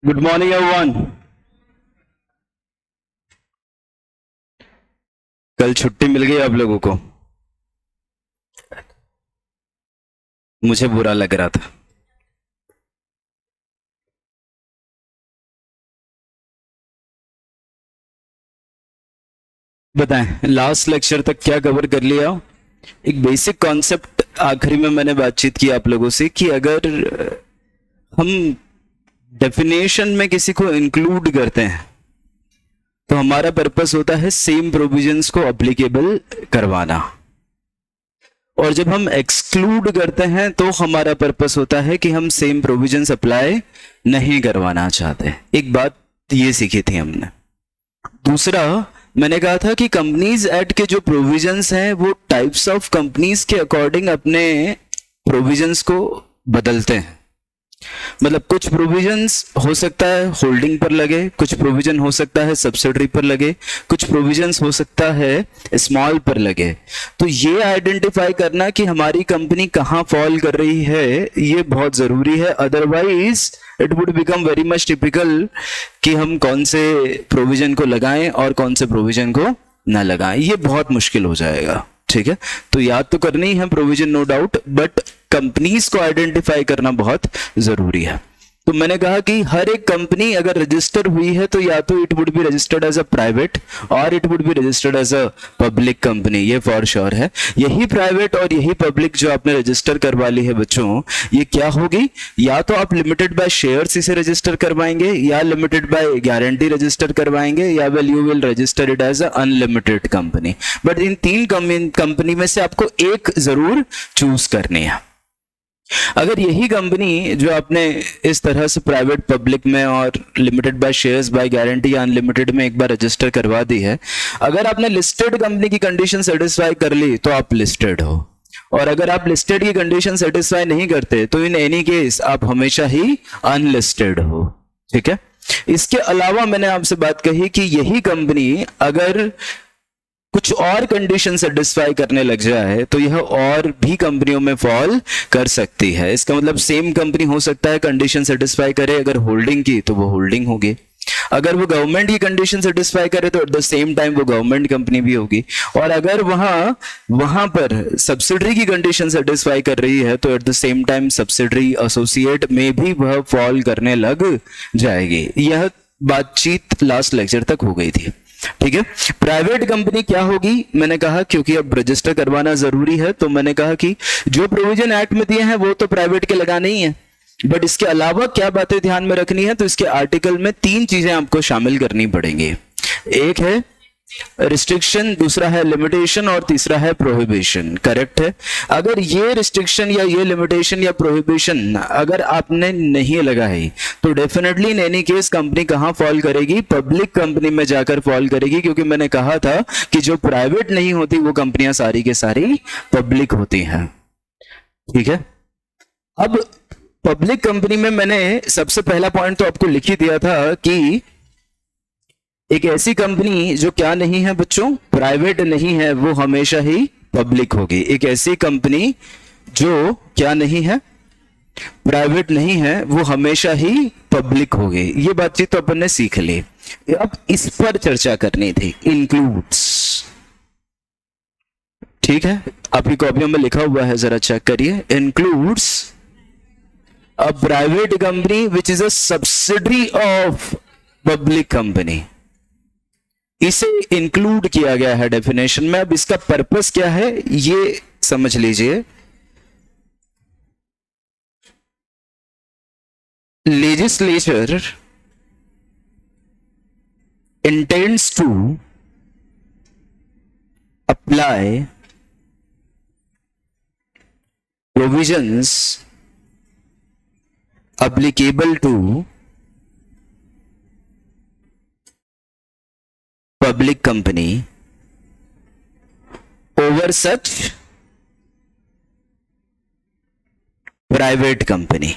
Good morning everyone. कल छुट्टी मिल गई आप लोगों को। मुझे बुरा लग रहा था। बताएं लास्ट लेक्चर तक क्या कवर कर लिया। एक बेसिक कॉन्सेप्ट आखिरी में मैंने बातचीत की आप लोगों से कि अगर हम डेफिनेशन में किसी को इंक्लूड करते हैं तो हमारा पर्पस होता है सेम प्रोविजंस को अप्लीकेबल करवाना, और जब हम एक्सक्लूड करते हैं तो हमारा पर्पस होता है कि हम सेम प्रोविजंस अप्लाई नहीं करवाना चाहते। एक बात ये सीखी थी हमने। दूसरा, मैंने कहा था कि कंपनीज एक्ट के जो प्रोविजंस हैं वो टाइप्स ऑफ कंपनीज के अकॉर्डिंग अपने प्रोविजंस को बदलते हैं। मतलब कुछ प्रोविजंस हो सकता है होल्डिंग पर लगे, कुछ प्रोविजन हो सकता है सब्सिडरी पर लगे, कुछ प्रोविजंस हो सकता है स्मॉल पर लगे। तो ये आइडेंटिफाई करना कि हमारी कंपनी कहां फॉल कर रही है ये बहुत जरूरी है। Otherwise it would become very much typical कि हम कौन से प्रोविजन को लगाएं और कौन से प्रोविजन को ना लगाएं, ये बहुत मुश्किल हो जाएगा। ठीक है, तो याद तो करनी है provision no doubt, but companies को आइडेंटिफाई करना बहुत जरूरी है। तो मैंने कहा कि हर एक कंपनी अगर रजिस्टर हुई है तो या तो it would be registered as a private और it would be registered as a public company, ये फॉर श्योर है। यही प्राइवेट और यही पब्लिक जो आपने रजिस्टर करवा ली है बच्चों, ये क्या होगी, या तो आप लिमिटेड बाय शेयर्स इसे रजिस्टर करवाएंगे या लिमिटेड बाय गारंटी रजिस्टर करवाएंगे या well you will register it as a unlimited company. But इन तीन कंपनी में से आपको एक जरूर चूज करनी है। अगर यही कंपनी जो आपने इस तरह से प्राइवेट पब्लिक में और limited by shares by guarantee या अनलिमिटेड में एक बार रजिस्टर करवा दी है, अगर आपने लिस्टेड कंपनी की कंडीशन सेटिस्फाई कर ली तो आप लिस्टेड हो, और अगर आप लिस्टेड की कंडीशन सेटिस्फाई नहीं करते तो इन एनी केस आप हमेशा ही अनलिस्टेड हो। ठीक है, इसके अलावा मैंने आपसे बात कही कि यही कंपनी अगर कुछ और कंडीशन सेटिस्फाई करने लग जाए तो यह और भी कंपनियों में फॉल कर सकती है। इसका मतलब सेम कंपनी हो सकता है कंडीशन सेटिस्फाई करे, अगर होल्डिंग की तो वो होल्डिंग होगी, अगर वो गवर्नमेंट की कंडीशन सेटिस्फाई करे तो एट द सेम टाइम वो गवर्नमेंट कंपनी भी होगी, और अगर वहां पर सब्सिडरी की कंडीशन सेटिस्फाई कर रही है तो at the same time subsidiary associate में भी वह फॉल करने लग जाएगी। यह बातचीत लास्ट लेक्चर तक हो गई थी। ठीक है, प्राइवेट कंपनी क्या होगी, मैंने कहा क्योंकि अब रजिस्टर करवाना जरूरी है तो मैंने कहा कि जो प्रोविजन एक्ट में दिए हैं वो तो प्राइवेट के लगाने ही है, बट इसके अलावा क्या बातें ध्यान में रखनी है, तो इसके आर्टिकल में तीन चीजें आपको शामिल करनी पड़ेंगी। एक है रिस्ट्रिक्शन, दूसरा है लिमिटेशन और तीसरा है प्रोहिबिशन। करेक्ट है, अगर ये रिस्ट्रिक्शन या ये लिमिटेशन या प्रोहिबिशन अगर आपने नहीं लगाई तो definitely in any case company कहां फॉल करेगी, पब्लिक कंपनी में जाकर फॉल करेगी, क्योंकि मैंने कहा था कि जो प्राइवेट नहीं होती वो कंपनियां सारी के सारी पब्लिक होती हैं। ठीक है, अब पब्लिक कंपनी में मैंने सबसे पहला पॉइंट तो आपको लिख ही दिया था कि एक ऐसी कंपनी जो क्या नहीं है बच्चों, प्राइवेट नहीं है, वो हमेशा ही पब्लिक होगी। एक ऐसी कंपनी जो क्या नहीं है, प्राइवेट नहीं है, वो हमेशा ही पब्लिक होगी। ये बातचीत तो अपन ने सीख ली। अब इस पर चर्चा करनी थी, इंक्लूड्स। ठीक है, आपकी कॉपियों में लिखा हुआ है, जरा चेक करिए। Includes a private company which is a subsidiary of public company, इसे इंक्लूड किया गया है डेफिनेशन में। अब इसका पर्पस क्या है ये समझ लीजिए। Legislature intends to apply provisions applicable to public company over such private company।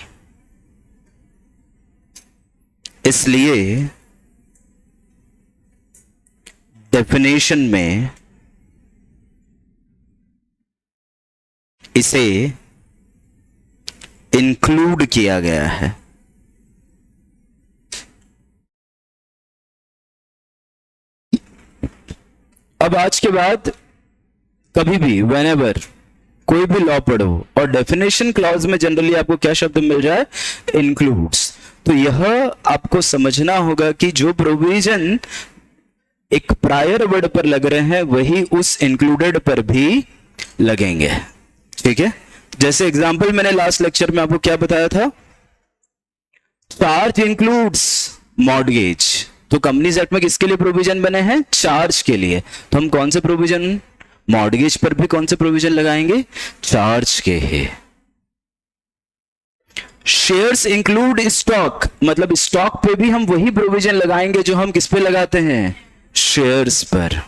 इसलिए डेफिनेशन में इसे इंक्लूड किया गया है। अब आज के बाद कभी भी whenever कोई भी लॉ पढ़ो और डेफिनेशन क्लॉज में जनरली आपको क्या शब्द मिल रहा है, इंक्लूड्स। तो यह आपको समझना होगा कि जो प्रोविजन एक प्रायर वर्ड पर लग रहे हैं वही उस इंक्लूडेड पर भी लगेंगे। ठीक है, जैसे एग्जांपल मैंने लास्ट लेक्चर में आपको क्या बताया था, चार्ज इंक्लूड्स मॉर्गेज। तो कंपनीज एक्ट में किसके लिए प्रोविजन बने हैं, चार्ज के लिए। तो हम कौन से प्रोविजन, मॉर्गेज पर भी कौन से प्रोविजन लगाएंगे, चार्ज के ही। शेयर्स इंक्लूड स्टॉक, मतलब स्टॉक पे भी हम वही प्रोविजन लगाएंगे जो हम किस पे लगाते हैं, शेयर्स पर।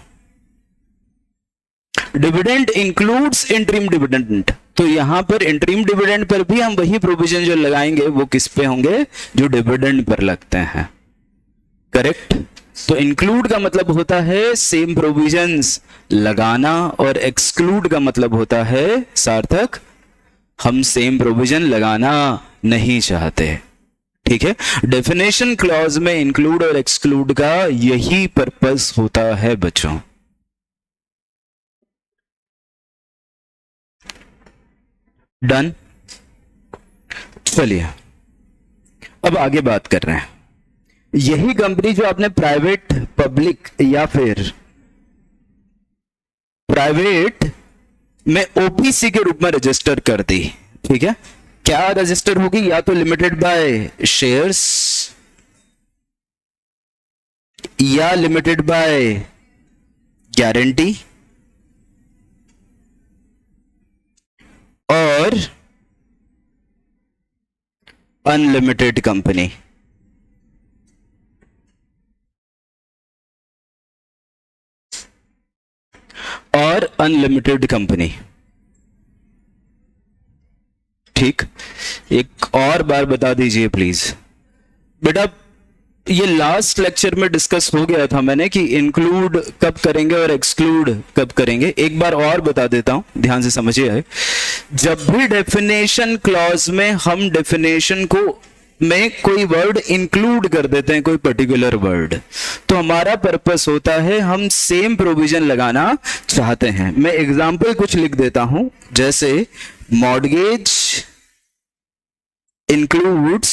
डिविडेंड इंक्लूड्स इंटरिम डिविडेंड, तो यहां पर इंटरिम डिविडेंड पर भी हम वही प्रोविजन जो लगाएंगे वो किस पे होंगे, जो डिविडेंड पर लगते हैं। करेक्ट। तो इंक्लूड का मतलब होता है सेम प्रोविजंस लगाना, और एक्सक्लूड का मतलब होता है सार्थक हम सेम प्रोविजन लगाना नहीं चाहते। ठीक है, डेफिनेशन क्लॉज में इंक्लूड और एक्सक्लूड का यही पर्पस होता है बच्चों। डन। चलिए अब आगे बात कर रहे हैं। यही कंपनी जो आपने प्राइवेट, पब्लिक या फिर प्राइवेट में ओपीसी के रूप में रजिस्टर कर दी, ठीक है, क्या रजिस्टर होगी, या तो लिमिटेड बाय शेयर्स या लिमिटेड बाय गारंटी और अनलिमिटेड कंपनी। और अनलिमिटेड कंपनी। ठीक, एक और बार बता दीजिए प्लीज बेटा, ये लास्ट लेक्चर में डिस्कस हो गया था मैंने कि इंक्लूड कब करेंगे और एक्सक्लूड कब करेंगे। एक बार और बता देता हूं, ध्यान से समझिए। जब भी डेफिनेशन क्लॉज में हम डेफिनेशन को में कोई वर्ड इंक्लूड कर देते हैं, कोई पर्टिकुलर वर्ड, तो हमारा पर्पस होता है हम सेम प्रोविजन लगाना चाहते हैं। मैं एग्जांपल कुछ लिख देता हूं, जैसे मॉर्गेज इंक्लूड्स,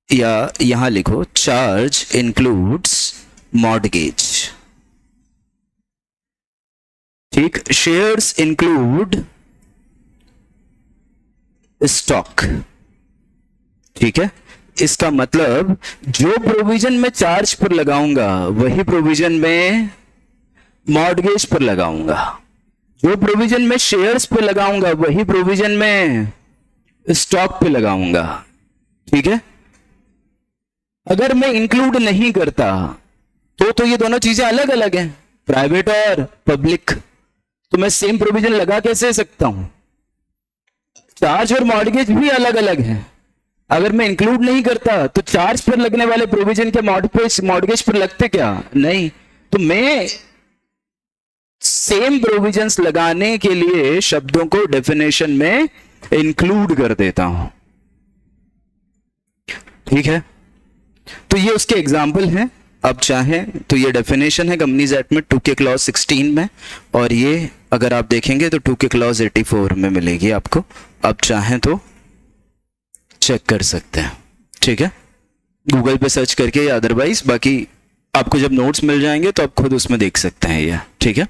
या यहां लिखो चार्ज इंक्लूड्स मॉर्गेज। ठीक, शेयर्स इंक्लूड स्टॉक। ठीक है, इसका मतलब जो प्रोविजन मैं चार्ज पर लगाऊंगा वही प्रोविजन मैं मॉर्गेज पर लगाऊंगा, जो प्रोविजन मैं शेयर्स पर लगाऊंगा वही प्रोविजन मैं स्टॉक पे लगाऊंगा। ठीक है, अगर मैं इंक्लूड नहीं करता तो ये दोनों चीजें अलग अलग हैं, प्राइवेट और पब्लिक, तो मैं सेम प्रोविजन लगा कैसे सकता हूं। चार्ज और मॉर्गेज भी अलग अलग हैं। अगर मैं इंक्लूड नहीं करता तो चार्ज पर लगने वाले प्रोविजन के मॉर्गेज पर लगते क्या, नहीं। तो मैं सेम प्रोविजंस लगाने के लिए शब्दों को डेफिनेशन में इंक्लूड कर देता हूं। ठीक है, तो ये उसके एग्जाम्पल हैं। अब चाहें तो ये डेफिनेशन है कंपनीज एक्ट में 2K क्लॉज 16 में, और ये अगर आप देखेंगे तो 2K क्लॉज 84 में मिलेगी आपको। अब चाहें तो चेक कर सकते हैं। ठीक है, गूगल पे सर्च करके, या अदरवाइज बाकी आपको जब नोट्स मिल जाएंगे तो आप खुद उसमें देख सकते हैं ये। ठीक है,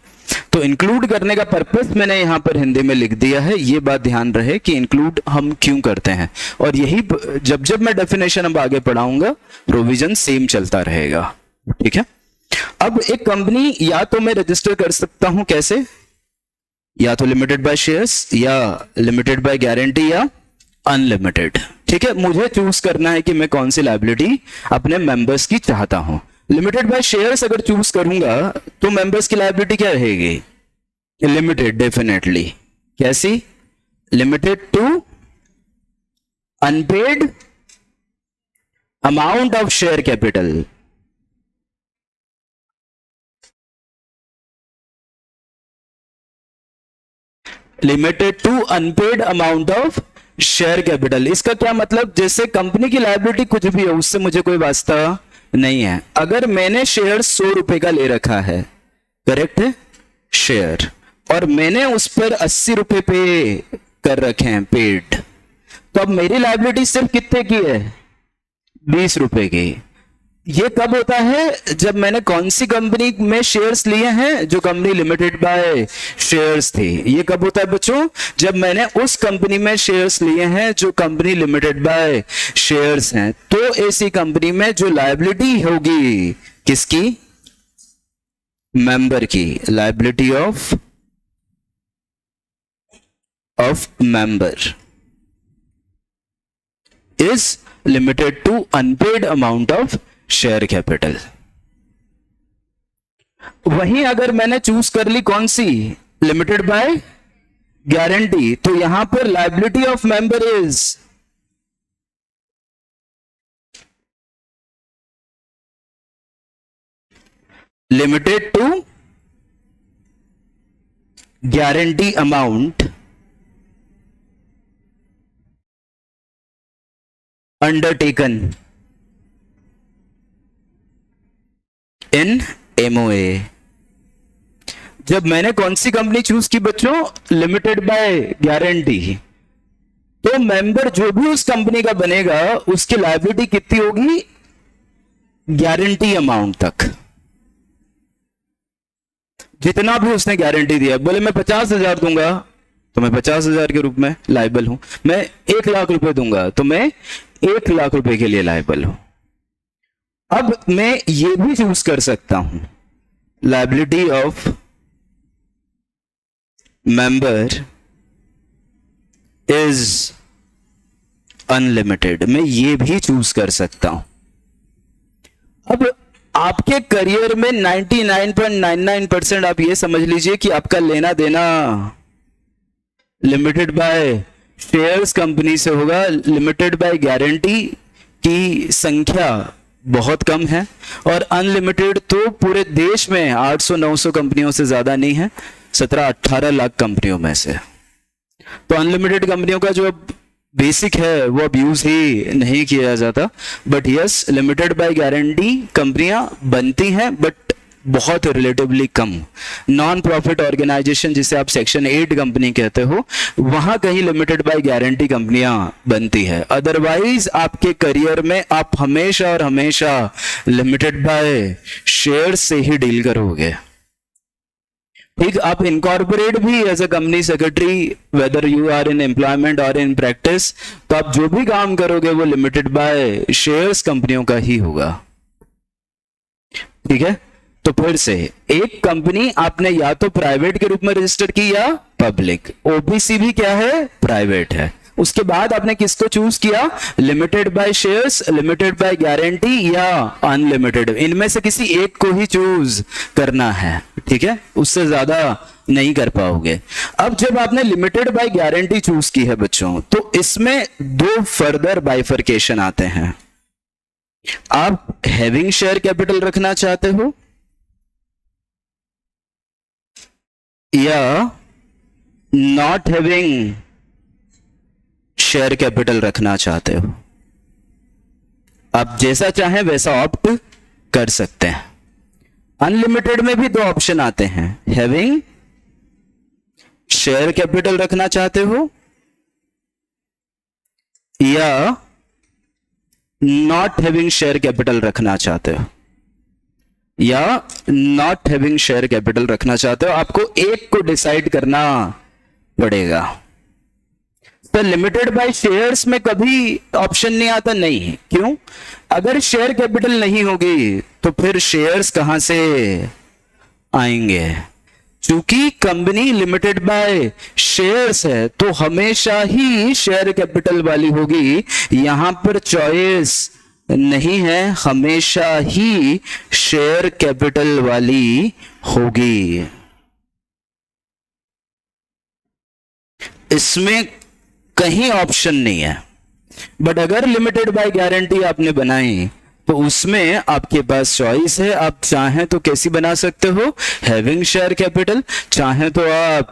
तो इंक्लूड करने का पर्पस मैंने यहां पर हिंदी में लिख दिया है। ये बात ध्यान रहे कि इंक्लूड हम क्यों करते हैं, और यही जब मैं डेफिनेशन अब आगे पढ़ाऊंगा प्रोविजन सेम चलता रहेगा। ठीक है, अब एक कंपनी या तो मैं रजिस्टर कर सकता हूं, कैसे, या तो लिमिटेड बाय शेयर्स, या लिमिटेड बाय गारंटी, या अनलिमिटेड। ठीक है, मुझे चूज करना है कि मैं कौन सी लायबिलिटी अपने मेंबर्स की चाहता हूं। लिमिटेड बाय शेयर्स अगर चूज करूंगा तो मेंबर्स की लायबिलिटी क्या रहेगी, लिमिटेड डेफिनेटली। कैसी, limited to unpaid amount of share capital. Limited to unpaid amount of share capital. इसका क्या मतलब, जैसे कंपनी की लायबिलिटी कुछ भी हो उससे मुझे कोई वास्ता नहीं है। अगर मैंने शेयर 100 रुपए का ले रखा है, करेक्ट है, शेयर, और मैंने उस पर 80 रुपए पे कर रखे हैं पेड, तो अब मेरी लायबिलिटी सिर्फ कितने की है? 20 रुपए की। ये कब होता है? जब मैंने कौन सी कंपनी में शेयर्स लिए हैं? जो कंपनी लिमिटेड बाय शेयर्स थी। ये कब होता है बच्चों? जब मैंने उस कंपनी में शेयर्स लिए हैं जो कंपनी लिमिटेड बाय शेयर्स हैं। तो ऐसी कंपनी में जो लायबिलिटी होगी, किसकी? मेंबर की। Liability of member is limited to unpaid amount of share capital. वहीं अगर मैंने चूज कर ली कौन सी? लिमिटेड बाय गारंटी, तो यहां पर liability of member is limited to guarantee amount undertaken in MOA. जब मैंने कौन सी कंपनी चूज की बच्चों? लिमिटेड बाय गारंटी, तो मेंबर जो भी उस कंपनी का बनेगा उसकी लायबिलिटी कितनी होगी? गारंटी अमाउंट तक, जितना भी उसने गारंटी दिया। बोले मैं 50,000 दूंगा तो मैं 50,000 के रूप में लायबल हूं। मैं 1 लाख रुपए दूंगा तो मैं 1 लाख रुपए के लिए लायबल हूं। अब मैं ये भी चूज कर सकता हूं, liability of member is unlimited. मैं ये भी चूज कर सकता हूं। अब आपके करियर में 99.99% आप ये समझ लीजिए कि आपका लेना देना लिमिटेड बाय शेयर्स कंपनी से होगा। लिमिटेड बाय गारंटी की संख्या बहुत कम है, और अनलिमिटेड तो पूरे देश में 800-900 कंपनियों से ज्यादा नहीं है, 17-18 लाख कंपनियों में से। तो अनलिमिटेड कंपनियों का जो बेसिक है वो अब यूज ही नहीं किया जाता। But yes, limited by guarantee कंपनियां बनती हैं, बट बहुत रिलेटिवली कम। नॉन प्रॉफिट ऑर्गेनाइजेशन जिसे आप सेक्शन 8 कंपनी कहते हो, वहां कहीं लिमिटेड बाय गारंटी कंपनियां बनती है। अदरवाइज आपके करियर में आप हमेशा और हमेशा लिमिटेड बाय शेयर से ही डील करोगे। ठीक, आप इनकॉर्पोरेट भी as a company secretary, whether you are in employment और इन प्रैक्टिस, तो आप जो भी काम करोगे वो लिमिटेड बाय शेयर्स कंपनियों का ही होगा। ठीक है, तो फिर से एक कंपनी आपने या तो प्राइवेट के रूप में रजिस्टर की या पब्लिक। ओपीसी भी क्या है? प्राइवेट है। उसके बाद आपने किसको चूज किया? Limited by shares, limited by guarantee या अनलिमिटेड। इनमें से किसी एक को ही चूज करना है। ठीक है, उससे ज्यादा नहीं कर पाओगे। अब जब आपने लिमिटेड बाय गारंटी चूज की है बच्चों, तो इसमें 2 फर्दर बाइफर्केशन आते हैं। आप हैविंग शेयर कैपिटल रखना चाहते हो या नॉट हैविंग शेयर कैपिटल रखना चाहते हो। आप जैसा चाहें वैसा ऑप्ट कर सकते हैं। अनलिमिटेड में भी 2 ऑप्शन आते हैं, हैविंग शेयर कैपिटल रखना चाहते हो या नॉट हैविंग शेयर कैपिटल रखना चाहते हो, या नॉट हैविंग शेयर कैपिटल रखना चाहते हो। आपको एक को डिसाइड करना पड़ेगा। तो लिमिटेड बाय शेयर्स में कभी ऑप्शन नहीं आता, नहीं। क्यों? अगर शेयर कैपिटल नहीं होगी तो फिर शेयर्स कहां से आएंगे? चूंकि कंपनी लिमिटेड बाय शेयर्स है तो हमेशा ही शेयर कैपिटल वाली होगी। यहां पर चॉइस नहीं है, हमेशा ही शेयर कैपिटल वाली होगी। इसमें कहीं ऑप्शन नहीं है। बट अगर लिमिटेड बाय गारंटी आपने बनाई तो उसमें आपके पास चॉइस है। आप चाहें तो कैसी बना सकते हो? हैविंग शेयर कैपिटल, चाहें तो आप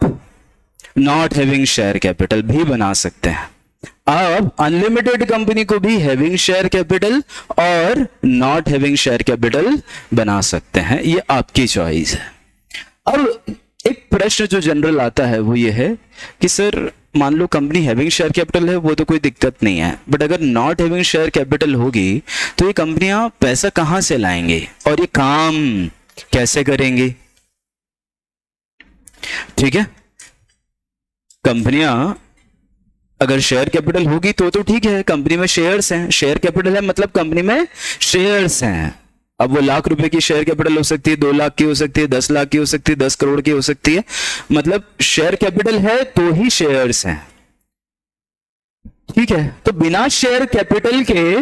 नॉट हैविंग शेयर कैपिटल भी बना सकते हैं। आप अनलिमिटेड कंपनी को भी हैविंग शेयर कैपिटल और नॉट हैविंग शेयर कैपिटल बना सकते हैं, ये आपकी चॉइस है। अब एक प्रश्न जो जनरल आता है वो ये है कि सर मान लो कंपनी हैविंग शेयर कैपिटल है, वो तो कोई दिक्कत नहीं है, बट अगर नॉट हैविंग शेयर कैपिटल होगी तो ये कंपनियां पैसा कहां से लाएंगे और ये काम कैसे करेंगी? ठीक है, कंपनियां अगर शेयर कैपिटल होगी तो ठीक है, कंपनी में शेयर्स हैं, शेयर कैपिटल है मतलब कंपनी में शेयर्स हैं। अब वो लाख रुपए की शेयर कैपिटल हो सकती है, 2 लाख की हो सकती है, 10 लाख की हो सकती है, 10 करोड़ की हो सकती है, मतलब शेयर कैपिटल है तो ही शेयर्स हैं। ठीक है, तो बिना शेयर कैपिटल के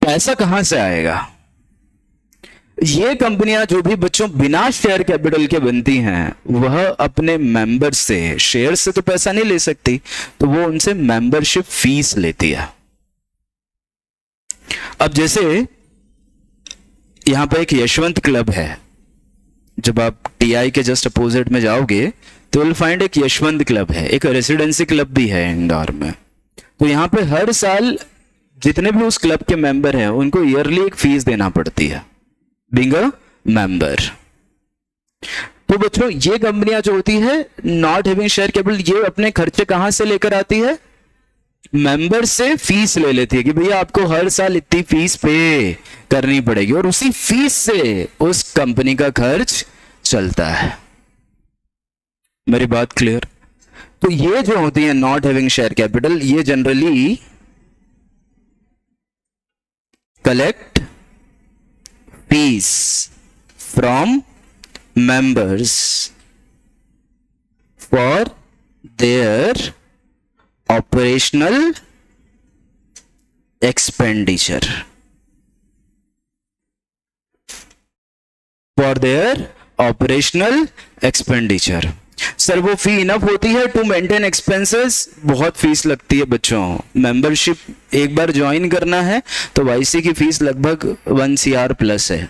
पैसा कहां से आएगा? ये कंपनियां जो भी बच्चों बिना शेयर कैपिटल के बनती हैं वह अपने मेंबर से, शेयर से तो पैसा नहीं ले सकती, तो वो उनसे मेंबरशिप फीस लेती है। अब जैसे यहां पे एक यशवंत क्लब है, जब आप टीआई के जस्ट अपोजिट में जाओगे तो विल फाइंड एक यशवंत क्लब है, एक रेसिडेंसी क्लब भी है इंदौर में। तो यहां पे हर साल जितने भी उस क्लब के मेंबर हैं उनको ईयरली एक फीस देना पड़ती है बीइंग अ मेंबर। तो बच्चों ये कंपनियां जो होती है नॉट हैविंग शेयर कैपिटल, ये अपने खर्चे कहां से लेकर आती है? मेंबर से फीस ले लेती है कि भैया आपको हर साल इतनी फीस पे करनी पड़ेगी, और उसी फीस से उस कंपनी का खर्च चलता है। मेरी बात क्लियर? तो ये जो होती है नॉट हैविंग शेयर कैपिटल, ये generally collect fees from members for their operational expenditure, for their operational expenditure. Sir वो फी इनफ होती है टू मेंटेन एक्सपेंसेस? बहुत फीस लगती है बच्चों, मेंबरशिप एक बार ज्वाइन करना है तो वाईसी की फीस लगभग 1 CR प्लस है,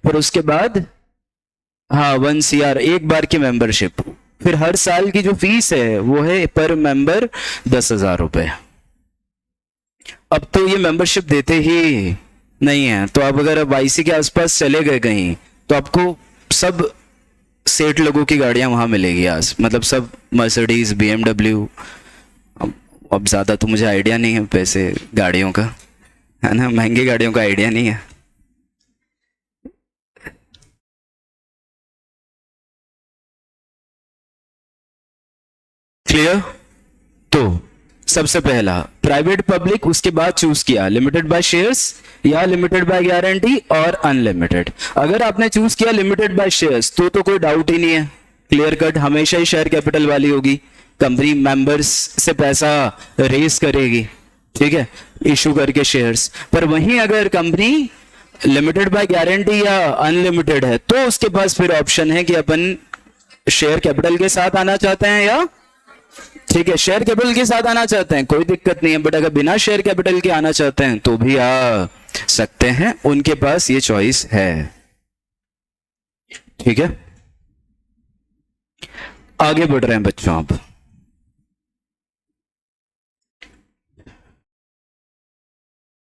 फिर उसके बाद 1 CR एक बार की मेंबरशिप, फिर हर साल की जो फीस है वो है पर मेंबर 10,000 रुपए। अब तो ये मेंबरशिप देते ही नहीं है, तो अब अगर आप वाईसी के आसपास चले गए कहीं तो आपको सब सेठ लोगों की गाड़ियां वहां मिलेगी आज, मतलब सब मर्सिडीज, BMW। अब ज्यादा तो मुझे आइडिया नहीं है पैसे गाड़ियों का, है ना, महंगी गाड़ियों का आइडिया नहीं है। क्लियर? तो सबसे पहला प्राइवेट पब्लिक, उसके बाद चूज किया लिमिटेड बाय शेयर्स या लिमिटेड बाय गारंटी और अनलिमिटेड। अगर आपने चूज किया लिमिटेड बाय शेयर्स तो कोई डाउट ही नहीं है, क्लियर कट, हमेशा ही शेयर कैपिटल वाली होगी, कंपनी मेंबर्स से पैसा रेस करेगी, ठीक है, इशू करके शेयर्स। पर वहीं अगर कंपनी लिमिटेड बाय गारंटी या अनलिमिटेड है तो उसके पास फिर ऑप्शन है कि अपन शेयर कैपिटल के साथ आना चाहते हैं या, ठीक है, शेयर कैपिटल के साथ आना चाहते हैं कोई दिक्कत नहीं है, बट अगर बिना शेयर कैपिटल के आना चाहते हैं तो भी आ सकते हैं, उनके पास ये चॉइस है। ठीक है, आगे बढ़ रहे हैं बच्चों।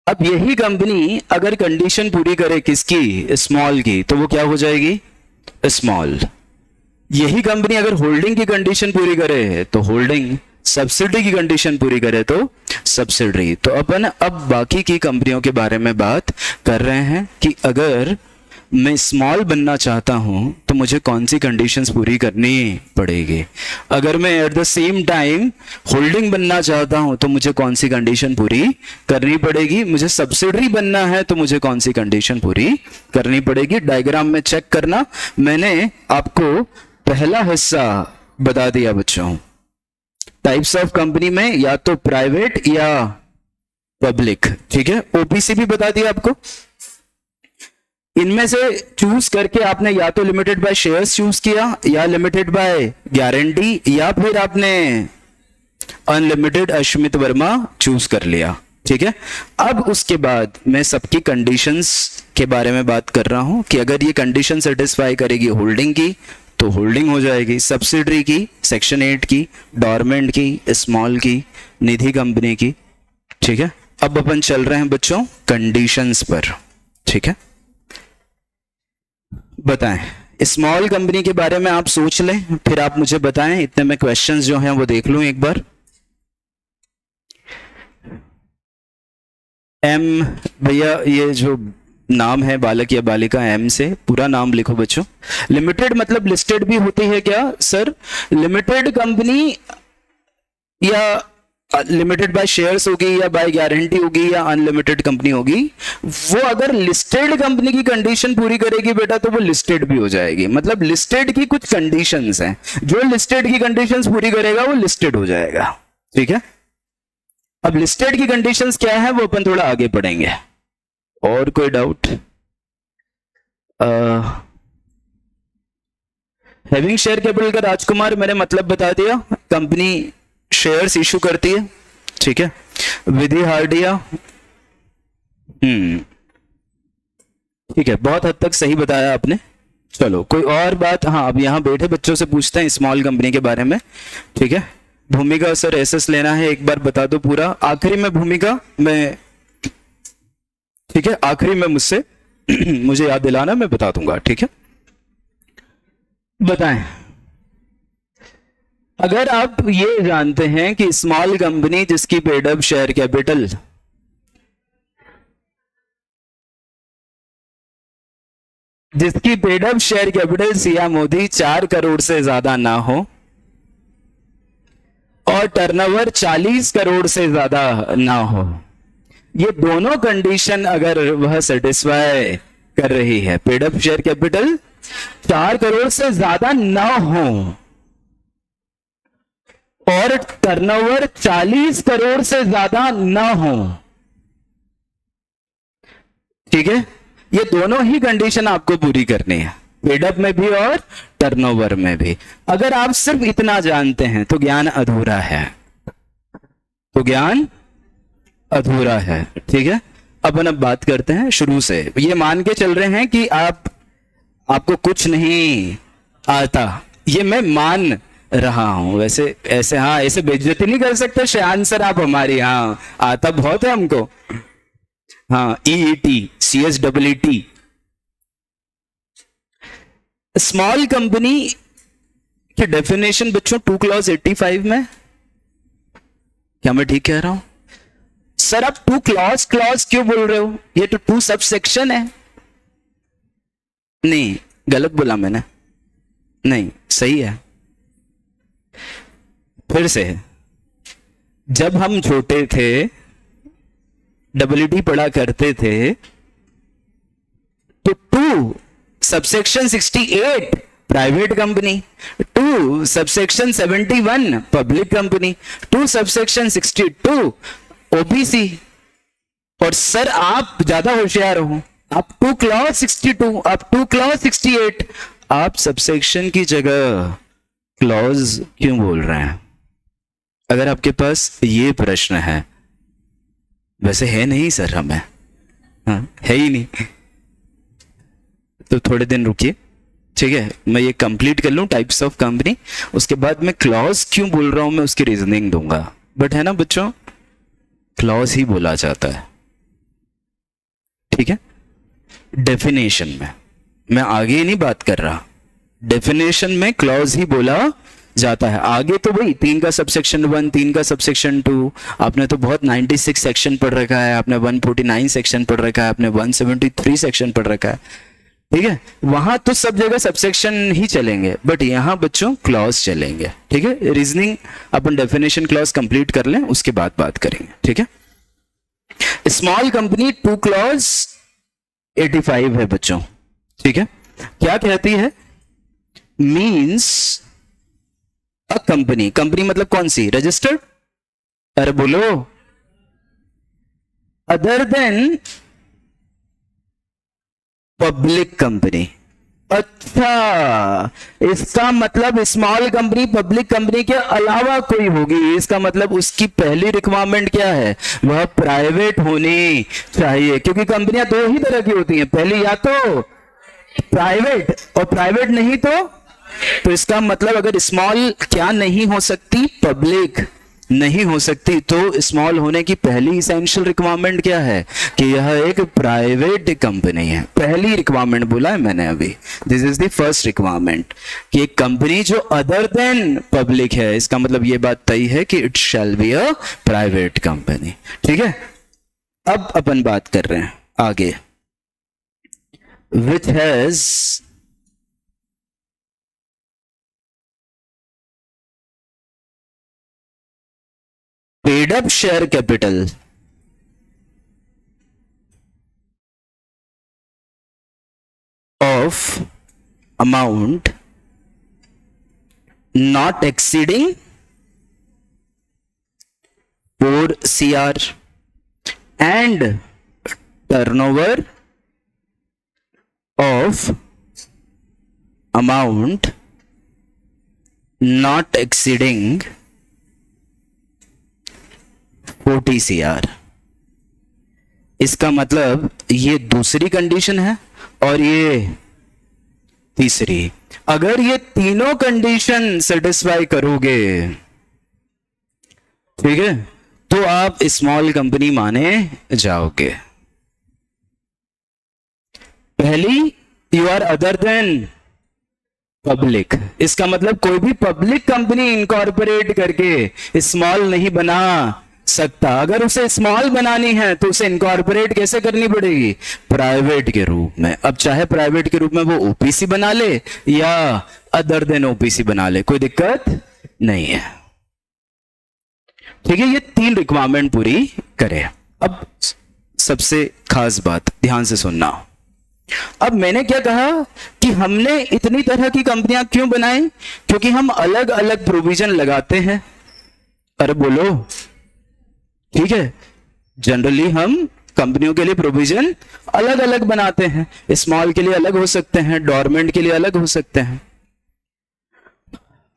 अब यही कंपनी अगर कंडीशन पूरी करे किसकी? स्मॉल की, तो वो क्या हो जाएगी? स्मॉल। यही कंपनी अगर होल्डिंग की कंडीशन पूरी करे तो होल्डिंग, सब्सिडी की कंडीशन पूरी करे तो सब्सिडी। तो अपन अब बाकी की कंपनियों के बारे में बात कर रहे हैं कि अगर मैं स्मॉल बनना चाहता हूं तो मुझे कौन सी कंडीशंस पूरी करनी पड़ेगी, अगर मैं at the same time holding बनना चाहता हूं तो मुझे कौन सी कंडीशन पूरी करनी पड़ेगी, मुझे सब्सिडरी बनना है तो मुझे कौन सी कंडीशन पूरी करनी पड़ेगी। डायग्राम में चेक करना, मैंने आपको पहला हिस्सा बता दिया बच्चों, टाइप्स ऑफ कंपनी में या तो प्राइवेट या पब्लिक, ठीक है, ओपीसी भी बता दिया आपको। इनमें से चूज करके आपने या तो लिमिटेड बाय शेयर्स चूज किया या लिमिटेड बाय गारंटी या फिर आपने अनलिमिटेड अश्मित वर्मा चूज कर लिया, ठीक है। अब उसके बाद मैं सबकी कंडीशंस के बारे में बात कर रहा हूं कि अगर ये कंडीशन सेटिस्फाई करेगी होल्डिंग की तो होल्डिंग हो जाएगी, सब्सिडरी की, सेक्शन 8 की, डॉर्मेंट की, स्मॉल की, निधि कंपनी की। ठीक है, अब अपन चल रहे हैं बच्चों कंडीशंस पर। ठीक है, बताएं, स्मॉल कंपनी के बारे में आप सोच लें, फिर आप मुझे बताएं। इतने में क्वेश्चंस जो हैं वो देख लूं एक बार। एम, भैया ये जो नाम है बालक या बालिका, एम से पूरा नाम लिखो बच्चों। लिमिटेड मतलब लिस्टेड भी होती है क्या सर? लिमिटेड कंपनी या लिमिटेड बाय शेयर्स होगी या बाय गारंटी होगी या अनलिमिटेड कंपनी होगी, वो अगर लिस्टेड कंपनी की कंडीशन पूरी करेगी बेटा तो वो लिस्टेड भी हो जाएगी। मतलब लिस्टेड की कुछ कंडीशंस हैं, जो लिस्टेड की कंडीशंस पूरी करेगा वो लिस्टेड हो जाएगा। ठीक है, अब लिस्टेड की कंडीशंस क्या है वो अपन थोड़ा आगे पढ़ेंगे। और कोई डाउट? हैविंग शेयर कैपिटल का राजकुमार मैंने मतलब बता दिया, कंपनी शेयर्स इशू करती है। ठीक है, विधि हार्डिया, ठीक है, बहुत हद तक सही बताया आपने। चलो कोई और बात? हाँ, अब यहां बैठे बच्चों से पूछते हैं स्मॉल कंपनी के बारे में। ठीक है, भूमिका सर एसएस लेना है, एक बार बता दो पूरा। आखिरी में भूमिका मैं, ठीक है, आखिरी में मुझसे मुझे याद दिलाना, मैं बता दूंगा। ठीक है, बताएं, अगर आप ये जानते हैं कि स्मॉल कंपनी जिसकी paid up share capital Siya Modi 4 crore से ज्यादा ना हो और टर्नओवर 40 करोड़ से ज्यादा ना हो, ये दोनों कंडीशन अगर वह सेटिस्फाई कर रही है, paid up share capital 4 crore से ज्यादा ना हो और टर्नओवर 40 करोड़ से ज्यादा ना हो, ठीक है, ये दोनों ही कंडीशन आपको पूरी करनी है, पेडअप में भी और टर्नओवर में भी। अगर आप सिर्फ इतना जानते हैं तो ज्ञान अधूरा है, तो ज्ञान अधूरा है। ठीक है, अपन अब बात करते हैं शुरू से। ये मान के चल रहे हैं कि आपको कुछ नहीं आता, ये मैं मान रहा हूं। वैसे ऐसे, हाँ, ऐसे बेइज्जती नहीं कर सकते शयान सर आप हमारी। हाँ, आता बहुत है हमको। हाँ, EET CSEET। स्मॉल कंपनी की डेफिनेशन बच्चों 2 क्लॉज 85 में, क्या मैं ठीक कह रहा हूं सर? आप 2 क्लॉज क्यों बोल रहे हो? ये तो 2 सब सेक्शन है। नहीं, गलत बोला मैंने, नहीं सही है। फिर से, जब हम छोटे थे WT पढ़ा करते थे तो 2 subsection 68 private company, 2 subsection 71 public company, 2 subsection 62 OBC। और सर आप ज्यादा होशियार हो, आप 2 क्लॉज 62, आप 2 क्लॉज 68, आप सबसेक्शन की जगह क्लॉज क्यों बोल रहे हैं? अगर आपके पास ये प्रश्न है, वैसे है नहीं सर हमें, हाँ, है ही नहीं, तो थोड़े दिन रुकिए। ठीक है, मैं ये कंप्लीट कर लूं टाइप्स ऑफ कंपनी, उसके बाद मैं क्लॉज क्यों बोल रहा हूं मैं उसकी रीजनिंग दूंगा। बट है ना बच्चों, क्लॉज ही बोला जाता है। ठीक है, डेफिनेशन में मैं आगे नहीं बात कर रहा, डेफिनेशन में क्लॉज ही बोला जाता है। आगे तो भाई 3 का सबसेक्शन 1, 3 का सबसेक्शन 2, आपने तो बहुत 96 सेक्शन पढ़ रखा है, आपने 149 सेक्शन पढ़ रखा है, आपने 173 सेक्शन पढ़ रखा है। ठीक है, वहां तो सब जगह सबसेक्शन ही चलेंगे, बट यहां बच्चों क्लॉज चलेंगे। ठीक है, रीजनिंग अपन डेफिनेशन क्लॉज कंप्लीट कर लें, उसके बाद बात करेंगे। ठीक है, स्मॉल कंपनी 2 क्लॉज 85 है बच्चों। ठीक है, क्या कहती है? मीन्स अ कंपनी, कंपनी मतलब कौन सी? रजिस्टर्ड, अरे बोलो, अदर देन पब्लिक कंपनी। अच्छा, इसका मतलब स्मॉल कंपनी पब्लिक कंपनी के अलावा कोई होगी, इसका मतलब उसकी पहली रिक्वायरमेंट क्या है? वह प्राइवेट होनी चाहिए, क्योंकि कंपनियां 2 ही तरह की होती हैं, पहली या तो प्राइवेट और प्राइवेट नहीं तो तो इसका मतलब अगर स्मॉल क्या नहीं हो सकती, पब्लिक नहीं हो सकती, तो स्मॉल होने की पहली इसेंशियल रिक्वायरमेंट क्या है कि यह एक प्राइवेट कंपनी है। पहली रिक्वायरमेंट बोला है मैंने अभी, this is the first requirement कि एक कंपनी जो अदर देन पब्लिक है, इसका मतलब ये बात तय है कि it shall be a private company. ठीक है, अब अपन बात कर रहे हैं आगे, which has paid up share capital of amount not exceeding 4 CR and turnover of amount not exceeding 40 CR। इसका मतलब ये दूसरी कंडीशन है और ये तीसरी। अगर ये तीनों कंडीशन सेटिस्फाई करोगे, ठीक है, तो आप स्मॉल कंपनी माने जाओगे। पहली, you are other than public, इसका मतलब कोई भी पब्लिक कंपनी इनकॉर्पोरेट करके स्मॉल नहीं बना सकता। अगर उसे स्मॉल बनानी है तो उसे इनकॉर्पोरेट कैसे करनी पड़ेगी, प्राइवेट के रूप में। अब चाहे प्राइवेट के रूप में वो ओपीसी बना ले या अदर देन ओपीसी बना ले, कोई दिक्कत नहीं है। ठीक है, ये 3 रिक्वायरमेंट पूरी करे। अब सबसे खास बात ध्यान से सुनना। अब मैंने क्या कहा कि हमने इतनी तरह की कंपनियां क्यों बनाई, क्योंकि हम अलग अलग प्रोविजन लगाते हैं। अरे बोलो, ठीक है, जनरली हम कंपनियों के लिए प्रोविजन अलग अलग बनाते हैं। स्मॉल के लिए अलग हो सकते हैं, डोरमेंट के लिए अलग हो सकते हैं।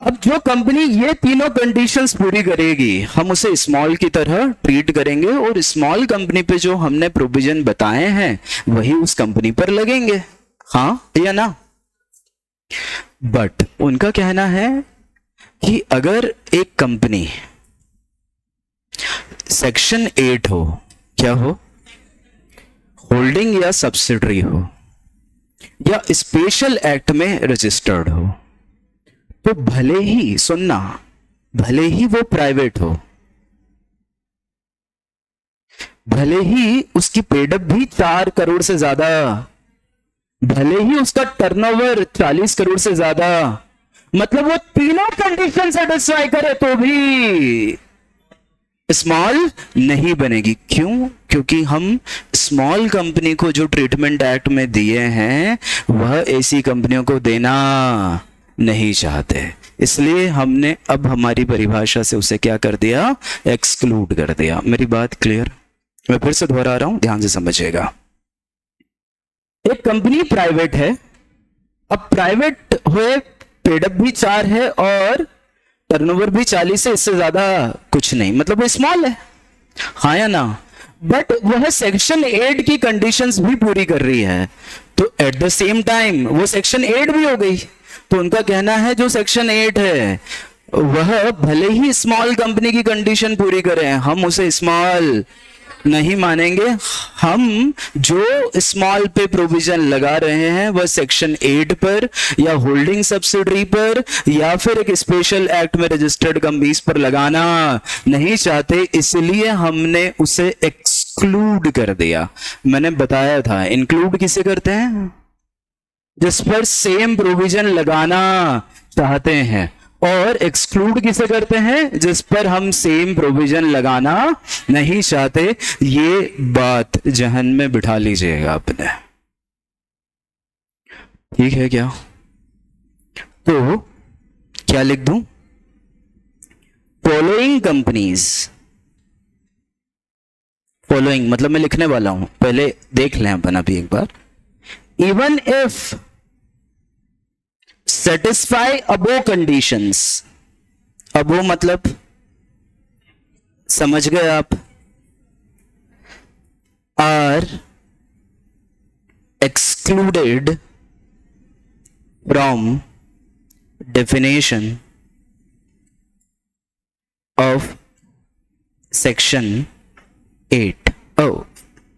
अब जो कंपनी ये तीनों कंडीशंस पूरी करेगी, हम उसे स्मॉल की तरह ट्रीट करेंगे और स्मॉल कंपनी पे जो हमने प्रोविजन बताए हैं वही उस कंपनी पर लगेंगे, हाँ या ना। बट उनका कहना है कि अगर एक कंपनी सेक्शन 8 हो, क्या हो, होल्डिंग या सब्सिडरी हो या स्पेशल एक्ट में रजिस्टर्ड हो, तो भले ही, सुनना, भले ही वो प्राइवेट हो, भले ही उसकी पेडअप भी 4 करोड़ से ज्यादा, भले ही उसका टर्नओवर 40 करोड़ से ज्यादा, मतलब वो तीनों कंडीशन सेटिस्फाई करे तो भी स्मॉल नहीं बनेगी। क्यों? क्योंकि हम स्मॉल कंपनी को जो ट्रीटमेंट एक्ट में दिए हैं वह ऐसी कंपनियों को देना नहीं चाहते, इसलिए हमने अब हमारी परिभाषा से उसे क्या कर दिया, एक्सक्लूड कर दिया। मेरी बात क्लियर? मैं फिर से दोहरा रहा हूं, ध्यान से समझिएगा। एक कंपनी प्राइवेट है, अब प्राइवेट हुए, पेडअप भी 4 है और टर्नओवर भी 40 है, इससे ज्यादा कुछ नहीं, मतलब वो स्मॉल है, हाँ या ना। बट वह सेक्शन 8 की कंडीशंस भी पूरी कर रही है, तो एट द सेम टाइम वो सेक्शन 8 भी हो गई। तो उनका कहना है जो सेक्शन 8 है वह भले ही स्मॉल कंपनी की कंडीशन पूरी करें, हम उसे स्मॉल नहीं मानेंगे। हम जो स्मॉल पे प्रोविजन लगा रहे हैं वह सेक्शन 8 पर या होल्डिंग सब्सिडरी पर या फिर एक स्पेशल एक्ट में रजिस्टर्ड कंपनीज पर लगाना नहीं चाहते, इसलिए हमने उसे एक्सक्लूड कर दिया। मैंने बताया था इंक्लूड किसे करते हैं, जिस पर सेम प्रोविजन लगाना चाहते हैं, और एक्सक्लूड किसे करते हैं, जिस पर हम सेम प्रोविजन लगाना नहीं चाहते। ये बात जहन में बिठा लीजिएगा अपने, ठीक है क्या? तो क्या लिख दूं, फॉलोइंग कंपनीज, फॉलोइंग मतलब मैं लिखने वाला हूं, पहले देख लें अपन अभी एक बार। Even if satisfy above conditions, above मतलब समझ गए आप, are excluded from definition of section 8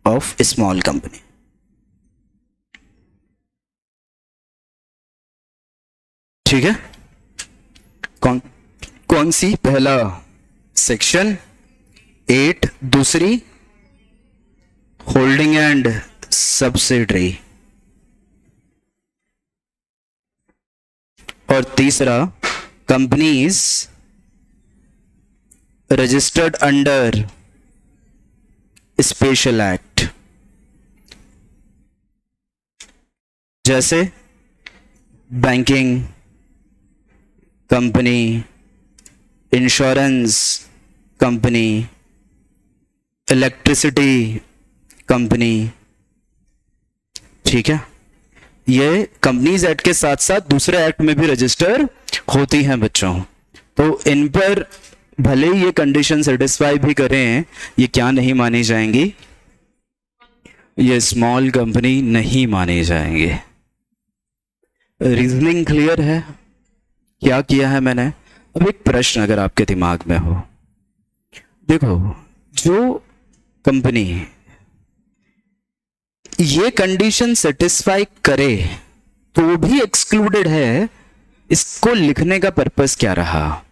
of a small company. ठीक है, कौन सी? पहला सेक्शन 8, दूसरी होल्डिंग एंड सब्सिडरी, और तीसरा companies registered under special act, जैसे banking company, insurance company, electricity company. ठीक है, ये कंपनीज एक्ट के साथ साथ दूसरे एक्ट में भी रजिस्टर होती हैं बच्चों। तो इन पर भले ही ये कंडीशन सेटिस्फाई भी करें, ये क्या नहीं मानी जाएंगी? ये स्मॉल कंपनी नहीं मानी जाएंगे। रीजनिंग क्लियर है? क्या किया है मैंने? अब एक प्रश्न अगर आपके दिमाग में हो, देखो, जो कंपनी ये कंडीशन सेटिस्फाई करे तो भी एक्सक्लूडेड है, इसको लिखने का पर्पस क्या रहा?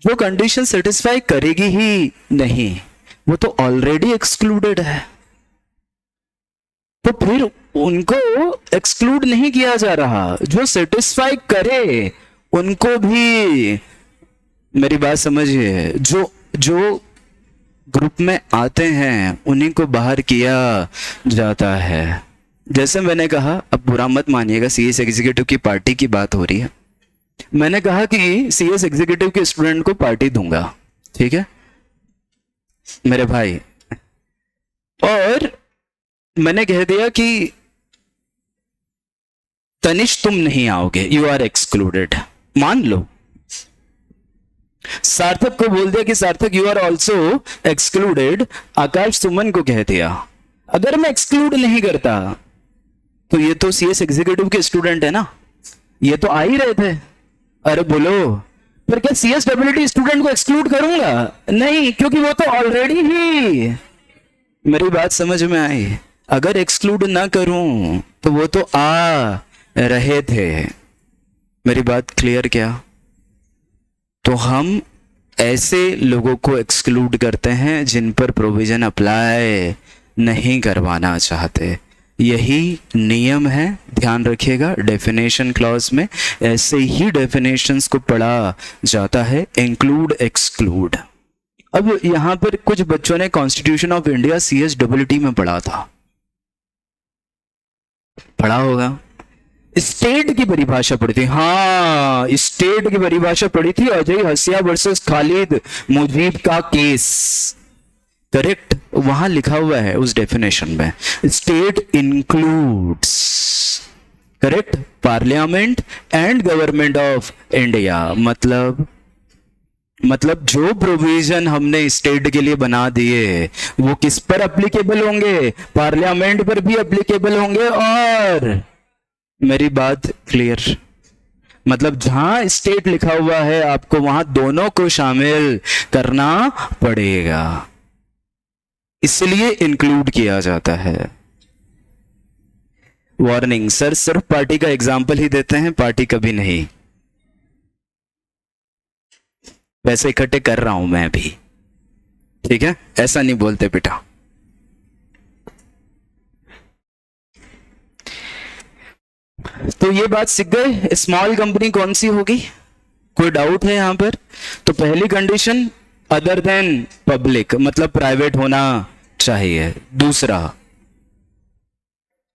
जो कंडीशन सेटिस्फाई करेगी ही नहीं, वो तो ऑलरेडी एक्सक्लूडेड है, तो फिर उनको एक्सक्लूड नहीं किया जा रहा। जो सेटिस्फाई करे उनको भी, मेरी बात समझिए, जो ग्रुप में आते हैं उन्हीं को बाहर किया जाता है। जैसे मैंने कहा, अब बुरा मत मानिएगा, सीएस एग्जीक्यूटिव की पार्टी की बात हो रही है। मैंने कहा कि सीएस एग्जीक्यूटिव के स्टूडेंट को पार्टी दूंगा, ठीक है मेरे भाई, और मैंने कह दिया कि तनिष तुम नहीं आओगे, यू आर एक्सक्लूडेड, मान लो। सार्थक को बोल दिया कि सार्थक यू आर ऑल्सो एक्सक्लूडेड। आकाश सुमन को कह दिया, अगर मैं एक्सक्लूड नहीं करता तो ये तो सीएस एग्जीक्यूटिव के स्टूडेंट है ना, ये तो आ ही रहे थे। अरे बोलो, पर क्या सीएसडब्ल्यूटी स्टूडेंट को एक्सक्लूड करूंगा? नहीं, क्योंकि वो तो ऑलरेडी ही, मेरी बात समझ में आई? अगर एक्सक्लूड ना करूं तो वो तो आ रहे थे। मेरी बात क्लियर क्या? तो हम ऐसे लोगों को एक्सक्लूड करते हैं जिन पर प्रोविजन अप्लाई नहीं करवाना चाहते। यही नियम है, ध्यान रखिएगा। डेफिनेशन क्लॉज में ऐसे ही डेफिनेशंस को पढ़ा जाता है, इंक्लूड एक्सक्लूड। अब यहां पर कुछ बच्चों ने कॉन्स्टिट्यूशन ऑफ इंडिया CSWT में पढ़ा था, पढ़ा होगा। स्टेट की परिभाषा पढ़ी थी, हाँ स्टेट की परिभाषा पढ़ी थी, अजय हसिया वर्सेस खालिद मुजीब का केस, करेक्ट। वहां लिखा हुआ है उस डेफिनेशन में, state includes, correct, parliament and government of India. मतलब जो प्रोविजन हमने स्टेट के लिए बना दिए वो किस पर एप्लीकेबल होंगे? पार्लियामेंट पर भी एप्लीकेबल होंगे। और मेरी बात क्लियर? मतलब जहां स्टेट लिखा हुआ है आपको वहां दोनों को शामिल करना पड़ेगा, इसलिए इंक्लूड किया जाता है। वार्निंग, सर सिर्फ पार्टी का एग्जाम्पल ही देते हैं, पार्टी कभी नहीं। पैसे इकट्ठे कर रहा हूं मैं भी, ठीक है, ऐसा नहीं बोलते बेटा। तो ये बात सीख गए, स्मॉल कंपनी कौन सी होगी? कोई डाउट है यहां पर? तो पहली कंडीशन अदर देन पब्लिक, मतलब प्राइवेट होना चाहिए। दूसरा,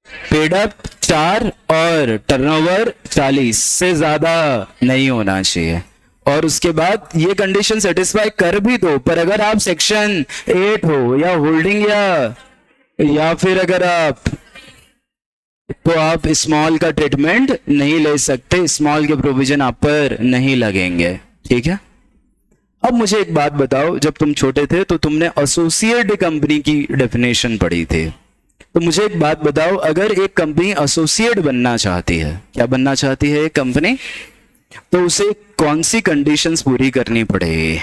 पेड अप 4 और टर्नओवर 40 से ज्यादा नहीं होना चाहिए। और उसके बाद ये कंडीशन सेटिस्फाई कर भी दो, पर अगर आप सेक्शन 8 हो या होल्डिंग या फिर अगर आप, तो आप स्मॉल का ट्रीटमेंट नहीं ले सकते, स्मॉल के प्रोविजन आप पर नहीं लगेंगे, ठीक है। अब मुझे एक बात बताओ, जब तुम छोटे थे तो तुमने एसोसिएट कंपनी की डेफिनेशन पढ़ी थी, तो मुझे एक बात बताओ, अगर एक कंपनी एसोसिएट बनना चाहती है, क्या बनना चाहती है एक कंपनी? तो उसे कौन सी कंडीशंस पूरी करनी पड़ेगी?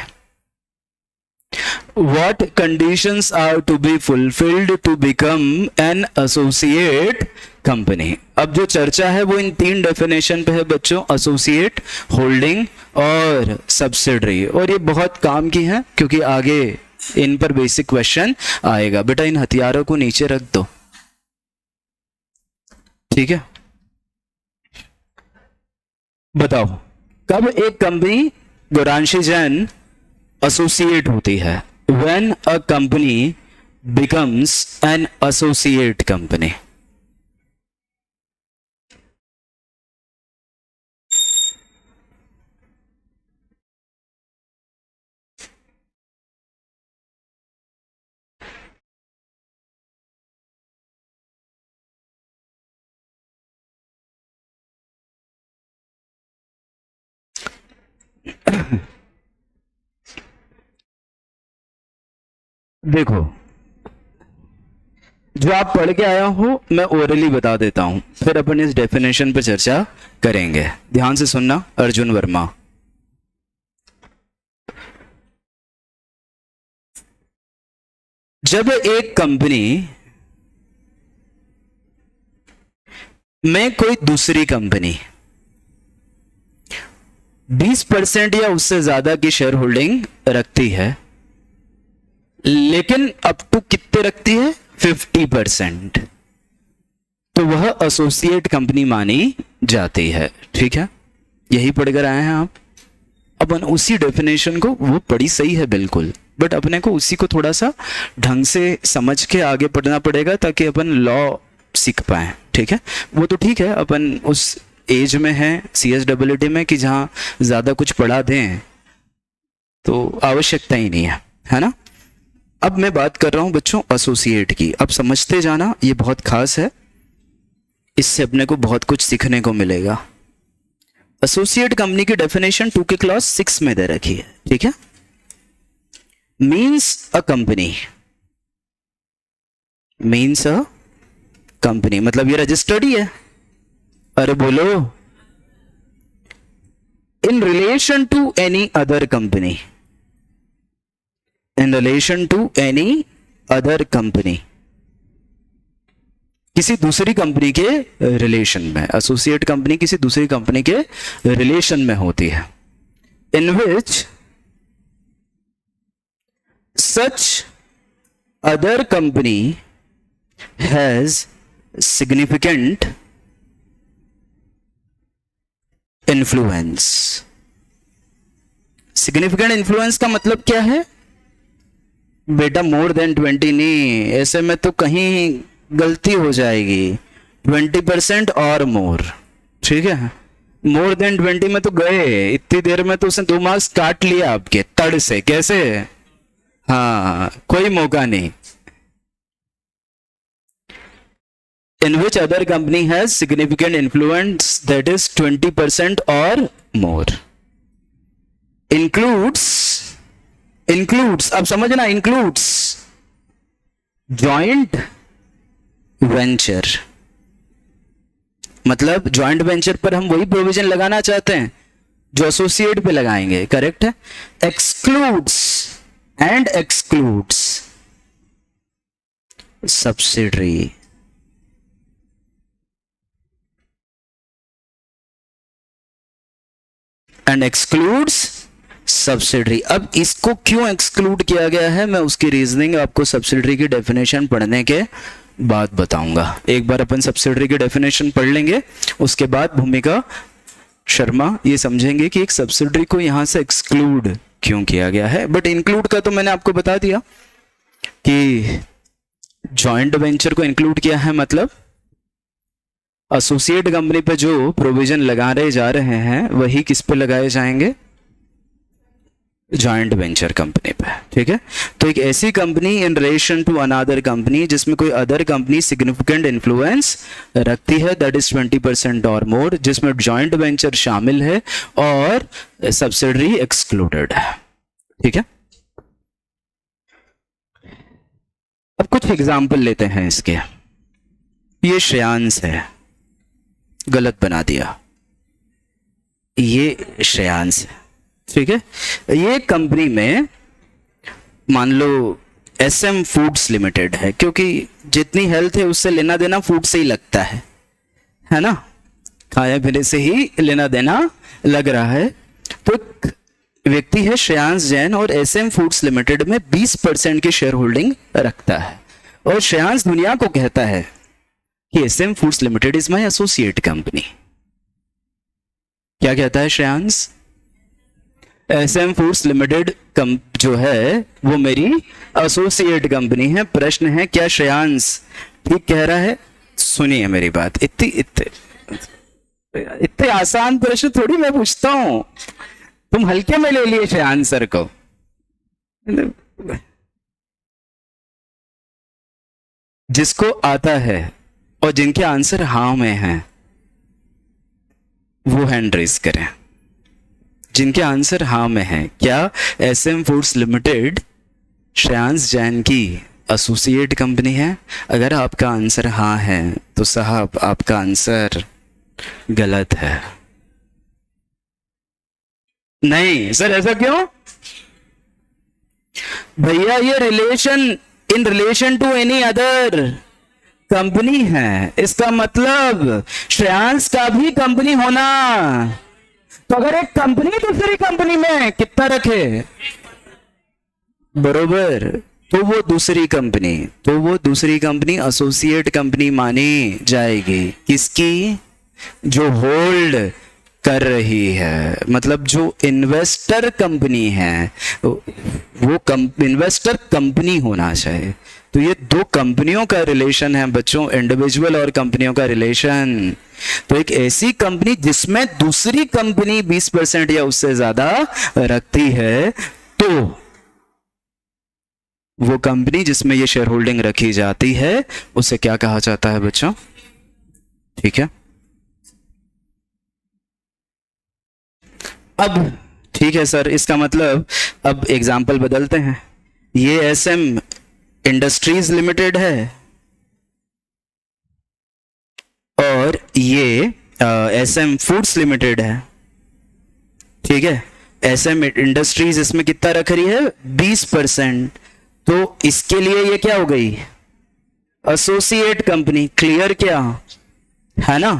What conditions are to be fulfilled to become an associate company? अब जो चर्चा है वो इन तीन डेफिनेशन पे है बच्चों, एसोसिएट, होल्डिंग और सब्सिडरी। और ये बहुत काम की है क्योंकि आगे इन पर बेसिक क्वेश्चन आएगा। बेटा इन हथियारों को नीचे रख दो, ठीक है। बताओ कब एक कंपनी गौरांशी जैन एसोसिएट होती है? When a company becomes an associate company. देखो जो आप पढ़ के आया हो मैं ओरली बता देता हूं, फिर अपन इस डेफिनेशन पर चर्चा करेंगे। ध्यान से सुनना अर्जुन वर्मा। जब एक कंपनी में कोई दूसरी कंपनी 20% या उससे ज्यादा की शेयर होल्डिंग रखती है, लेकिन अप टू कितने रखती है? 50%, तो वह एसोसिएट कंपनी मानी जाती है। ठीक है, यही पढ़कर आए हैं आप। अपन उसी डेफिनेशन को, वो पढ़ी सही है बिल्कुल, बट अपने को उसी को थोड़ा सा ढंग से समझ के आगे पढ़ना पड़ेगा ताकि अपन लॉ सीख पाए। ठीक है, वो तो ठीक है, अपन उस एज में है CSWT में कि जहां ज्यादा कुछ पढ़ा दें तो आवश्यकता ही नहीं है ना। अब मैं बात कर रहा हूं बच्चों एसोसिएट की। अब समझते जाना, ये बहुत खास है, इससे अपने को बहुत कुछ सीखने को मिलेगा। एसोसिएट कंपनी की डेफिनेशन 2 के क्लास 6 में दे रखी है। ठीक है, means a company, means a company मतलब ये रजिस्टर्ड ही है। अरे बोलो, in relation to any other company, in relation to any other company, किसी दूसरी कंपनी के रिलेशन में। एसोसिएट कंपनी किसी दूसरी कंपनी के रिलेशन में होती है। In which such other company has significant influence. Significant influence का मतलब क्या है बेटा? मोर देन 20 नहीं, ऐसे में तो कहीं गलती हो जाएगी। 20% और मोर। ठीक है, मोर देन 20 में तो गए, इतनी देर में तो उसने 2 मार्क्स काट लिया आपके तड़ से। कैसे? हाँ, कोई मौका नहीं। In which other company has significant influence that is 20% और मोर। इंक्लूड्स, अब समझना, इंक्लूड्स जॉइंट वेंचर। मतलब जॉइंट वेंचर पर हम वही प्रोविजन लगाना चाहते हैं जो एसोसिएट पे लगाएंगे। करेक्ट है। Excludes and excludes subsidiary. And excludes subsidiary. अब इसको क्यों एक्सक्लूड किया गया है, मैं उसकी रीजनिंग आपको सब्सिडरी की डेफिनेशन पढ़ने के बाद बताऊंगा। एक बार अपन सब्सिडरी की डेफिनेशन पढ़ लेंगे, उसके बाद भूमिका शर्मा ये समझेंगे कि एक सब्सिडरी को यहां से एक्सक्लूड क्यों किया गया है। बट इंक्लूड का तो मैंने आपको बता दिया कि जॉइंट वेंचर को इंक्लूड किया है, मतलब एसोसिएट कंपनी पे जो प्रोविजन लगा रहे जा रहे हैं वही किस पे लगाए जाएंगे? जॉइंट वेंचर कंपनी पे। ठीक है, तो एक ऐसी company in relation to another company जिसमें कोई अदर कंपनी सिग्निफिकेंट इन्फ्लुएंस रखती है, दैट इज 20% और मोर, जिसमें जॉइंट वेंचर शामिल है और सब्सिडरी एक्सक्लूडेड है। ठीक है, अब कुछ एग्जाम्पल लेते हैं इसके। ये श्रेयांश है, गलत बना दिया। ये श्रेयांश है, ठीक है। ये कंपनी में मान लो SM फूड्स लिमिटेड है, क्योंकि जितनी हेल्थ है उससे लेना देना फूड से ही लगता है ना, खाए पीने से ही लेना देना लग रहा है। तो एक व्यक्ति है श्रेयांश जैन और SM फूड्स लिमिटेड में 20% की शेयर होल्डिंग रखता है, और श्रेयांश दुनिया को कहता है कि SM foods limited is my associate company. क्या कहता है श्रेयांश? SM फूड्स लिमिटेड जो है वो मेरी एसोसिएट कंपनी है। प्रश्न है क्या श्रेयांश ठीक कह रहा है? सुनिए मेरी बात, इतने आसान प्रश्न थोड़ी मैं पूछता हूं, तुम हल्के में ले लिए श्रेयांश सर को। जिसको आता है और जिनके आंसर हाँ में हैं वो हैंड रेज करें। जिनके आंसर हाँ में हैं, क्या SM foods limited Shreyansh Jain की एसोसिएट कंपनी है? अगर आपका आंसर हाँ है तो साहब आपका आंसर गलत है। नहीं सर, ऐसा क्यों? भैया ये in relation to any other company है, इसका मतलब श्रेयांश का भी कंपनी होना। तो अगर एक कंपनी दूसरी कंपनी में कितना रखे, बरोबर, तो वो दूसरी कंपनी एसोसिएट कंपनी मानी जाएगी। किसकी? जो होल्ड कर रही है, मतलब जो इन्वेस्टर कंपनी है वो इन्वेस्टर कंपनी होना चाहिए। तो ये दो कंपनियों का रिलेशन है बच्चों, इंडिविजुअल और कंपनियों का रिलेशन। तो एक ऐसी कंपनी जिसमें दूसरी कंपनी 20% या उससे ज्यादा रखती है, तो वो कंपनी जिसमें ये शेयर होल्डिंग रखी जाती है उसे क्या कहा जाता है बच्चों? ठीक है, अब ठीक है सर, इसका मतलब अब एग्जाम्पल बदलते हैं। ये SM इंडस्ट्रीज लिमिटेड है और ये SM फूड्स लिमिटेड है, ठीक है। SM इंडस्ट्रीज इसमें कितना रख रही है? 20%। तो इसके लिए ये क्या हो गई? Associate company. क्लियर क्या है ना?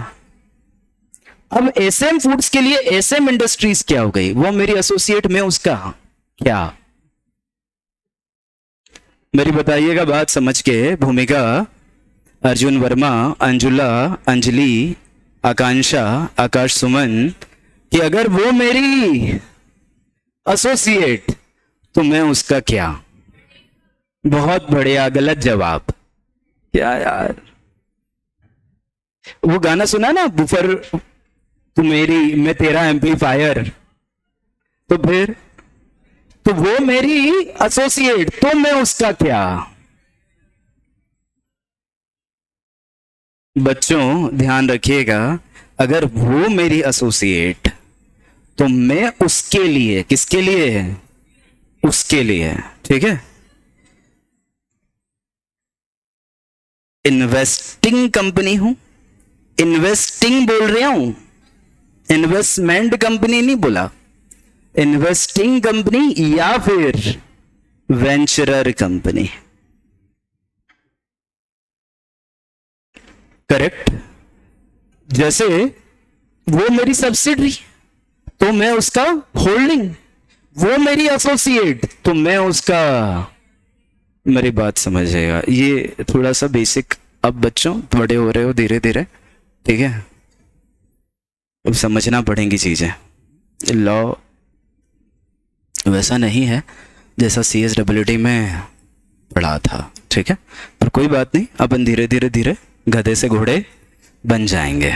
अब SM फूड्स के लिए SM इंडस्ट्रीज क्या हो गई? वो मेरी एसोसिएट में उसका क्या? मेरी बताइएगा बात समझ के। भूमिका, अर्जुन वर्मा, अंजुला, अंजलि, आकांक्षा, आकाश सुमन, कि अगर वो मेरी एसोसिएट तो मैं उसका क्या? बहुत बढ़िया, गलत जवाब। क्या यार, वो गाना सुना ना, बुफर तू मेरी मैं तेरा एम्पलीफायर, तो फिर तो वो मेरी एसोसिएट तो मैं उसका क्या? बच्चों ध्यान रखिएगा, अगर वो मेरी एसोसिएट तो मैं उसके लिए, किसके लिए है? उसके लिए, ठीक है। इन्वेस्टिंग कंपनी हूं, इन्वेस्टिंग बोल रहा हूं, इन्वेस्टमेंट कंपनी नहीं बोला, इन्वेस्टिंग कंपनी या फिर वेंचरर कंपनी। करेक्ट। जैसे वो मेरी सब्सिडरी तो मैं उसका होल्डिंग, वो मेरी एसोसिएट तो मैं उसका। मेरी बात समझिएगा, ये थोड़ा सा बेसिक, अब बच्चों बड़े हो रहे हो धीरे धीरे, ठीक है, अब समझना पड़ेंगी चीजें। लॉ वैसा नहीं है जैसा CSWT में पढ़ा था, ठीक है, पर कोई बात नहीं, अपन धीरे धीरे धीरे गधे से घोड़े बन जाएंगे,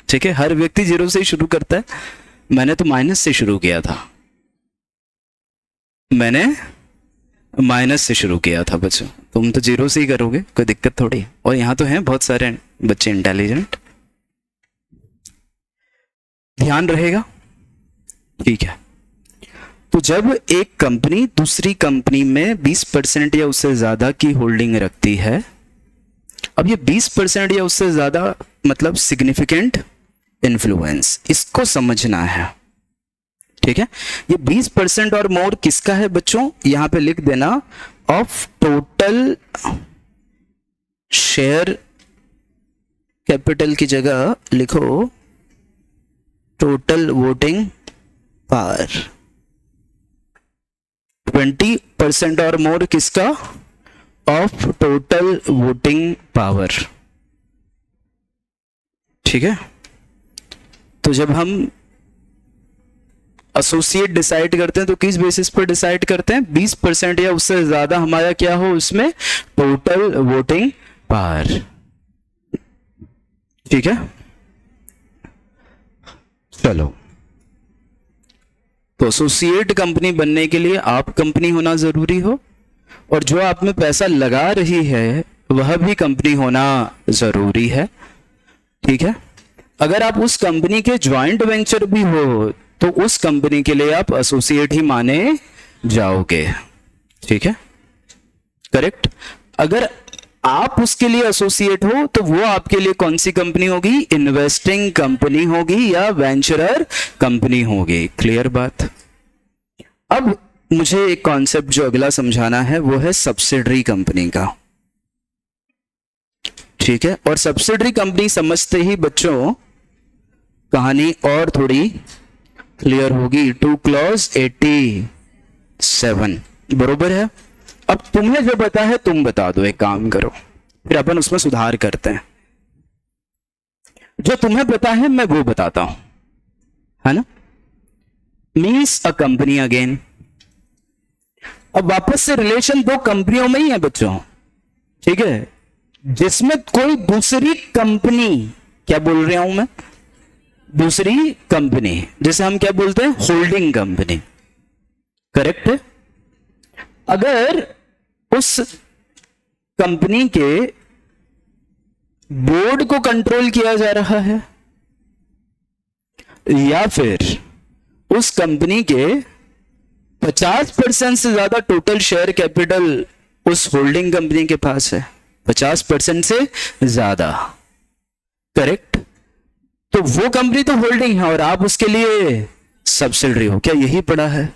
ठीक है। हर व्यक्ति 0 से ही शुरू करता है। मैंने तो माइनस से शुरू किया था, मैंने माइनस से शुरू किया था बच्चों, तुम तो 0 से ही करोगे, कोई दिक्कत थोड़ी। और यहाँ तो हैं बहुत सारे बच्चे इंटेलिजेंट, ध्यान रहेगा, ठीक है। तो जब एक कंपनी दूसरी कंपनी में 20% या उससे ज्यादा की होल्डिंग रखती है, अब ये 20% या उससे ज्यादा मतलब सिग्निफिकेंट इन्फ्लुएंस, इसको समझना है। ठीक है, ये 20% और मोर किसका है बच्चों, यहां पे लिख देना ऑफ टोटल शेयर कैपिटल की जगह लिखो टोटल वोटिंग पावर। 20% और मोर किसका, ऑफ टोटल वोटिंग पावर। ठीक है, तो जब हम एसोसिएट डिसाइड करते हैं तो किस बेसिस पर डिसाइड करते हैं, 20% या उससे ज्यादा हमारा क्या हो उसमें टोटल वोटिंग पावर। ठीक है, चलो, तो एसोसिएट कंपनी बनने के लिए आप कंपनी होना जरूरी हो, और जो आप में पैसा लगा रही है वह भी कंपनी होना जरूरी है। ठीक है, अगर आप उस कंपनी के ज्वाइंट वेंचर भी हो तो उस कंपनी के लिए आप एसोसिएट ही माने जाओगे। ठीक है, करेक्ट। अगर आप उसके लिए एसोसिएट हो तो वो आपके लिए कौन सी कंपनी होगी, इन्वेस्टिंग कंपनी होगी या वेंचरर कंपनी होगी। क्लियर बात। अब मुझे एक कॉन्सेप्ट जो अगला समझाना है वो है सब्सिडरी कंपनी का। ठीक है, और सब्सिडरी कंपनी समझते ही बच्चों कहानी और थोड़ी क्लियर होगी। 2 क्लॉज 87 बरोबर है। अब तुम्हें जो पता है तुम बता दो, एक काम करो, फिर अपन उसमें सुधार करते हैं। जो तुम्हें पता है मैं वो बताता हूं, है ना। Means a company again. अब वापस से रिलेशन दो कंपनियों में ही है बच्चों। ठीक है, जिसमें कोई दूसरी कंपनी, क्या बोल रहा हूं मैं, दूसरी कंपनी, जिसे हम क्या बोलते हैं, होल्डिंग कंपनी। करेक्ट है। अगर उस कंपनी के बोर्ड को कंट्रोल किया जा रहा है या फिर उस कंपनी के 50% से ज्यादा टोटल शेयर कैपिटल उस होल्डिंग कंपनी के पास है, 50% से ज्यादा, करेक्ट, तो वो कंपनी तो होल्डिंग है और आप उसके लिए सब्सिडरी हो। क्या यही पढ़ा है?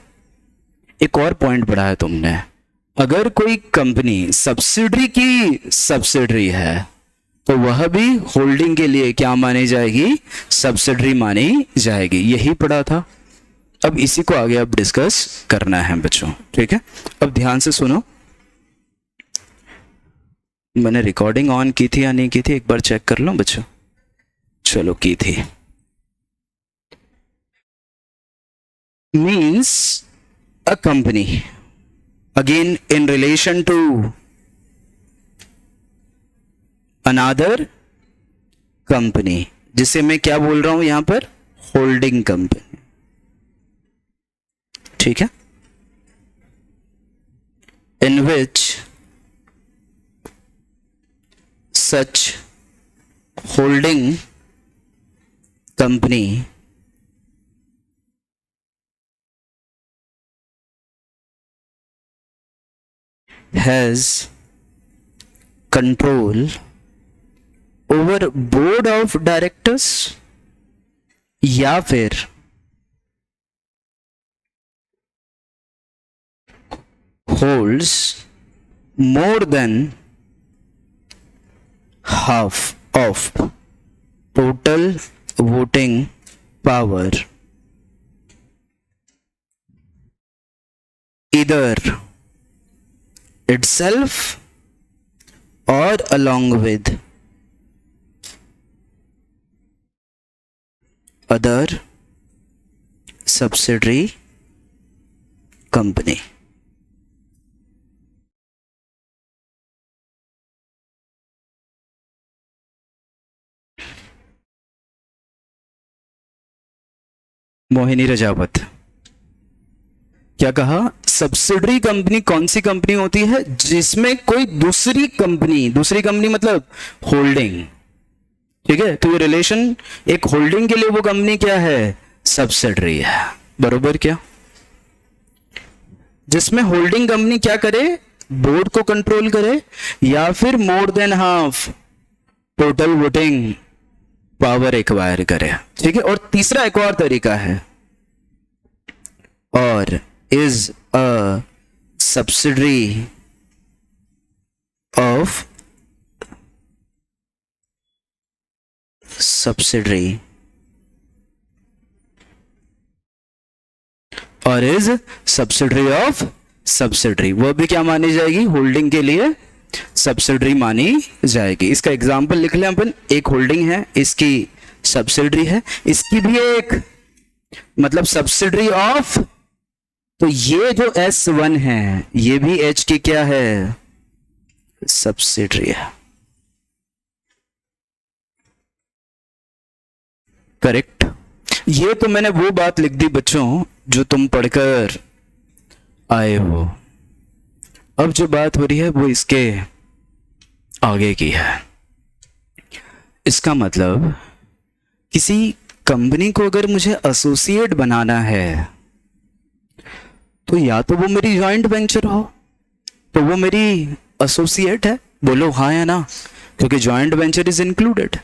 एक और पॉइंट पढ़ा है तुमने, अगर कोई कंपनी सब्सिडरी की सब्सिडरी है तो वह भी होल्डिंग के लिए क्या मानी जाएगी, सब्सिडरी मानी जाएगी। यही पढ़ा था। अब इसी को आगे अब डिस्कस करना है बच्चों। ठीक है, अब ध्यान से सुनो। मैंने रिकॉर्डिंग ऑन की थी या नहीं की थी, एक बार चेक कर लो बच्चों। चलो, की थी। Means a company again in relation to another company, जिसे मैं क्या बोल रहा हूं यहां पर, होल्डिंग कंपनी। ठीक है, in which such holding company has control over board of directors या फिर holds more than half of total voting power either itself or along with other subsidiary company। Mohini Rajawat, क्या कहा? सब्सिडरी कंपनी कौन सी company होती है जिसमें कोई दूसरी कंपनी मतलब होल्डिंग। ठीक है, तो ये रिलेशन एक होल्डिंग के लिए वो कंपनी क्या है, सब्सिडरी है। बरोबर क्या? जिसमें होल्डिंग कंपनी क्या करे, बोर्ड को कंट्रोल करे या फिर more than half total voting power acquire करे, ठीक है। और तीसरा एक और तरीका है, और is a subsidiary of subsidiary, और इज सब्सिडरी ऑफ सब्सिडरी, वो भी क्या मानी जाएगी, होल्डिंग के लिए सब्सिडरी मानी जाएगी। इसका एग्जांपल लिख लें अपन, एक होल्डिंग है, इसकी सब्सिडरी है, इसकी भी एक मतलब सब्सिडरी ऑफ, तो ये जो S1 है ये भी H की क्या है, सब्सिडरी है, करेक्ट। ये तो मैंने वो बात लिख दी बच्चों जो तुम पढ़कर आए हो। अब जो बात हो रही है वो इसके आगे की है। इसका मतलब किसी कंपनी को अगर मुझे एसोसिएट बनाना है तो या तो वो मेरी जॉइंट वेंचर हो तो वो मेरी एसोसिएट है, बोलो हाँ या ना, क्योंकि जॉइंट वेंचर इज इंक्लूडेड,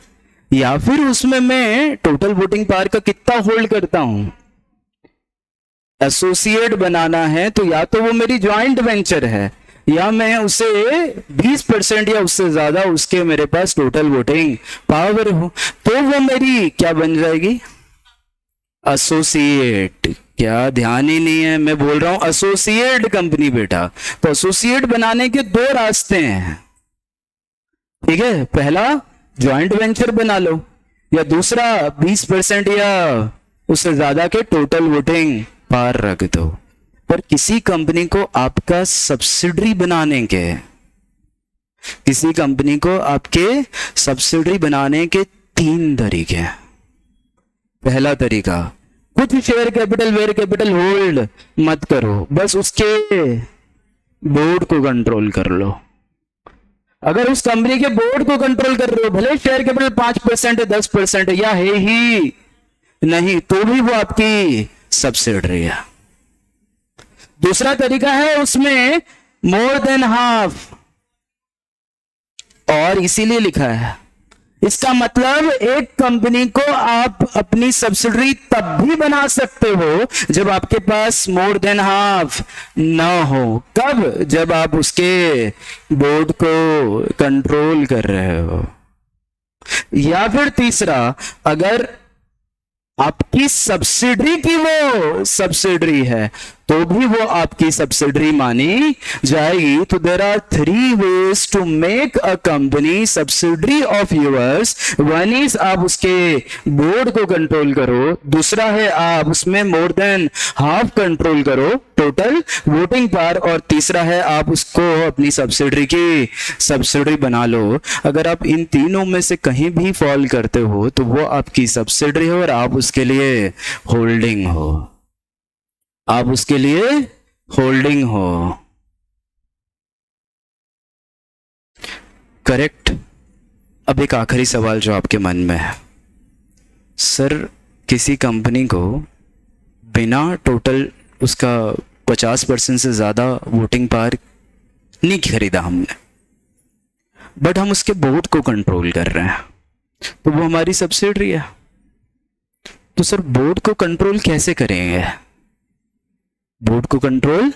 या फिर उसमें मैं टोटल वोटिंग पावर का कितना होल्ड करता हूं। एसोसिएट बनाना है तो या तो वो मेरी जॉइंट वेंचर है या मैं उसे 20% या उससे ज्यादा उसके मेरे पास टोटल वोटिंग पावर हो, तो वो मेरी क्या बन जाएगी, एसोसिएट। क्या ध्यान ही नहीं है, मैं बोल रहा हूं एसोसिएट कंपनी बेटा। तो एसोसिएट बनाने के दो रास्ते हैं, ठीक है। पहला जॉइंट वेंचर बना लो, या दूसरा 20% या उससे ज्यादा के टोटल वोटिंग पावर रख दो। पर किसी कंपनी को आपका सब्सिडरी बनाने के, किसी कंपनी को आपके सब्सिडरी बनाने के 3 तरीके हैं। पहला तरीका, कुछ share capital where capital hold मत करो, बस उसके बोर्ड को कंट्रोल कर लो। अगर उस कंपनी के बोर्ड को कंट्रोल कर रहे हो, भले शेयर कैपिटल 5% 10% या है ही नहीं, तो भी वो आपकी सब्सिडरी है। दूसरा तरीका है उसमें मोर देन हाफ, और इसीलिए लिखा है, इसका मतलब एक कंपनी को आप अपनी सब्सिडरी तब भी बना सकते हो जब आपके पास मोर देन हाफ ना हो। कब? जब आप उसके बोर्ड को कंट्रोल कर रहे हो। या फिर तीसरा, अगर आपकी सब्सिडरी की वो सब्सिडरी है तो भी वो आपकी सब्सिडरी मानी जाएगी। तो there are 3 ways to make a company subsidiary of yours. One is आप उसके बोर्ड को कंट्रोल करो, दूसरा है आप उसमें मोर देन हाफ कंट्रोल करो टोटल वोटिंग पावर, और तीसरा है आप उसको अपनी सब्सिडरी की सब्सिडरी बना लो। अगर आप इन तीनों में से कहीं भी फॉल करते हो तो वो आपकी सब्सिडरी हो और आप उसके लिए होल्डिंग हो, आप उसके लिए होल्डिंग हो, करेक्ट। अब एक आखिरी सवाल जो आपके मन में है, सर किसी कंपनी को बिना टोटल उसका 50% से ज्यादा वोटिंग पावर नहीं खरीदा हमने, बट हम उसके बोर्ड को कंट्रोल कर रहे हैं, तो वो हमारी सब्सिडरी है। तो सर बोर्ड को कंट्रोल कैसे करेंगे, बोर्ड को कंट्रोल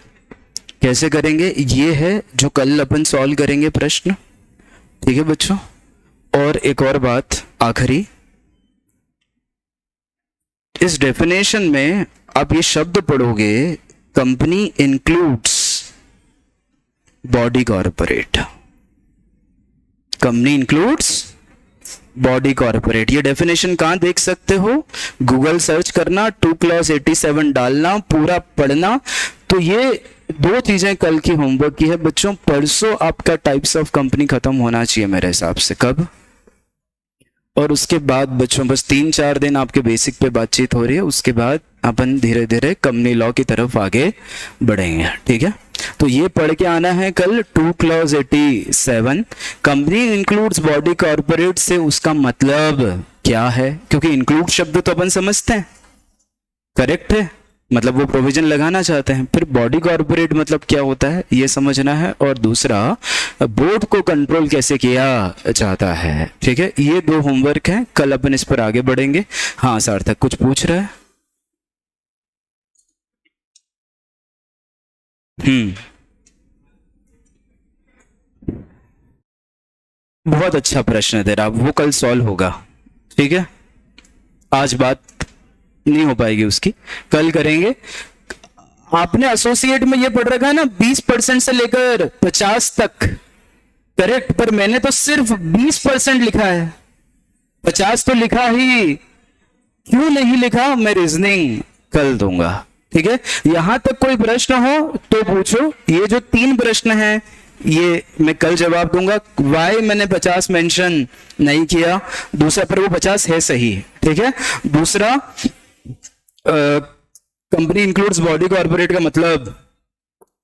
कैसे करेंगे, ये है जो कल अपन सॉल्व करेंगे प्रश्न, ठीक है बच्चों। और एक और बात आखिरी, इस डेफिनेशन में आप ये शब्द पढ़ोगे, company includes body corporate, company includes body corporate. ये डेफिनेशन कहां देख सकते हो, गूगल सर्च करना, 2 क्लॉज 87 डालना, पूरा पढ़ना। तो ये 2 चीजें कल की होमवर्क की है बच्चों। परसों आपका टाइप्स ऑफ कंपनी खत्म होना चाहिए मेरे हिसाब से। कब? और उसके बाद बच्चों बस 3-4 दिन आपके बेसिक पे बातचीत हो रही है, उसके बाद अपन धीरे धीरे कंपनी लॉ की तरफ आगे बढ़ेंगे, ठीक है। तो ये पढ़ के आना है कल 2 clause 87, company includes body corporate से उसका मतलब क्या है, क्योंकि इंक्लूड शब्द तो अपन समझते हैं, करेक्ट है, मतलब वो प्रोविजन लगाना चाहते हैं। फिर बॉडी कॉर्पोरेट मतलब क्या होता है ये समझना है, और दूसरा बोर्ड को कंट्रोल कैसे किया जाता है। ठीक है, ये दो होमवर्क हैं, कल अपन इस पर आगे बढ़ेंगे। हाँ सार्थक कुछ पूछ रहा है? बहुत अच्छा प्रश्न है तेरा, वो कल सॉल्व होगा। ठीक है, आज बात नहीं हो पाएगी उसकी, कल करेंगे। आपने एसोसिएट में ये पढ़ रखा है ना 20% से लेकर 50 तक, करेक्ट, पर मैंने तो सिर्फ 20% लिखा है, 50 तो लिखा ही क्यों नहीं लिखा, मैं रीजनिंग कल दूंगा। ठीक है, यहां तक कोई प्रश्न हो तो पूछो। ये जो 3 प्रश्न हैं ये मैं कल जवाब दूंगा। वाई मैंने 50 मेंशन नहीं किया, दूसरा पर वो 50 है सही। ठीक है, दूसरा कंपनी इंक्लूड्स बॉडी कॉर्पोरेट का मतलब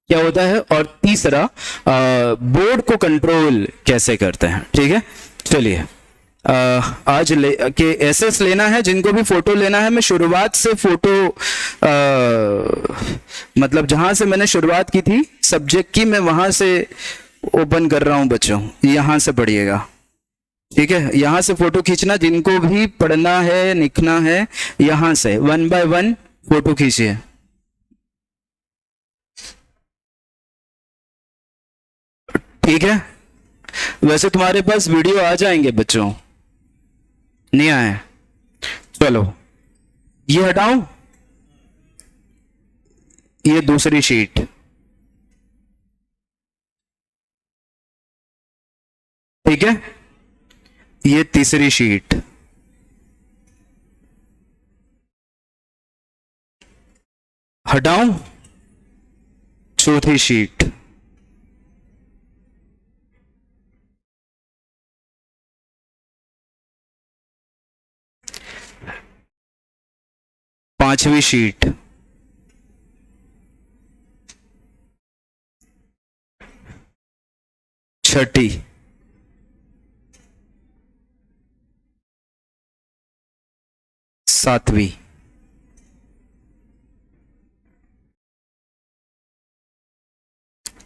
क्या होता है, और तीसरा बोर्ड को कंट्रोल कैसे करते हैं। ठीक है, चलिए आज के एसएस लेना है, जिनको भी फोटो लेना है। मैं शुरुआत से फोटो मतलब जहां से मैंने शुरुआत की थी सब्जेक्ट की, मैं वहां से ओपन कर रहा हूं बच्चों, यहां से पढ़िएगा। ठीक है, यहां से फोटो खींचना, जिनको भी पढ़ना है लिखना है यहां से 1 बाय 1 फोटो खींचिए। ठीक है, वैसे तुम्हारे पास वीडियो आ जाएंगे बच्चों, नहीं आए? चलो ये हटाऊं, ये दूसरी शीट। ठीक है, ये तीसरी शीट। हटाऊं, चौथी शीट। पांचवी शीट। छठी। सातवीं।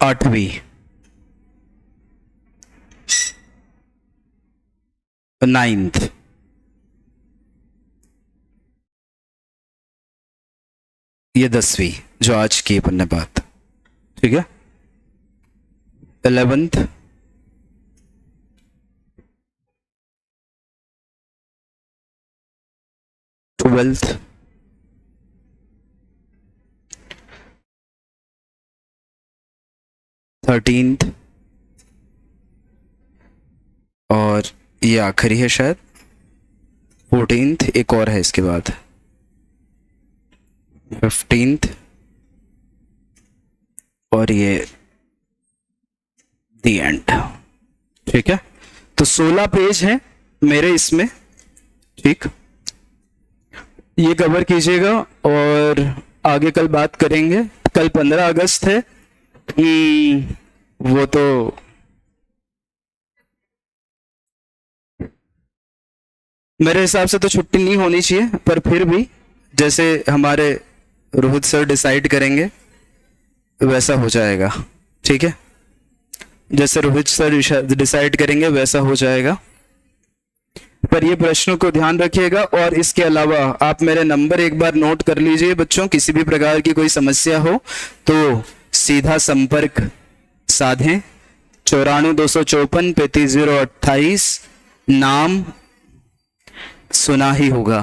आठवीं। नाइन्थ। ये 10वीं जो आज की अपन ने बात। ठीक है, 11th। 12th। 13th। और ये आखिरी है शायद 14th, एक और है इसके बाद 15th, और ये दी एंड। ठीक है, तो 16 पेज हैं मेरे इसमें। ठीक, ये कवर कीजिएगा और आगे कल बात करेंगे। कल 15 अगस्त है। वो तो मेरे हिसाब से तो छुट्टी नहीं होनी चाहिए, पर फिर भी जैसे हमारे रोहित सर डिसाइड करेंगे वैसा हो जाएगा। ठीक है, जैसे रोहित सर डिसाइड करेंगे वैसा हो जाएगा। पर ये प्रश्नों को ध्यान रखिएगा, और इसके अलावा आप मेरे नंबर एक बार नोट कर लीजिए बच्चों। किसी भी प्रकार की कोई समस्या हो तो सीधा संपर्क साधें। 94-254-35-028। नाम सुना ही होगा।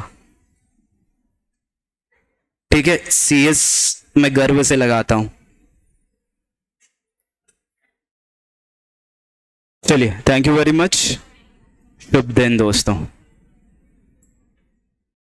ठीक है, CS मैं गर्व से लगाता हूं। चलिए, थैंक यू वेरी मच, शुभ दिन दोस्तों।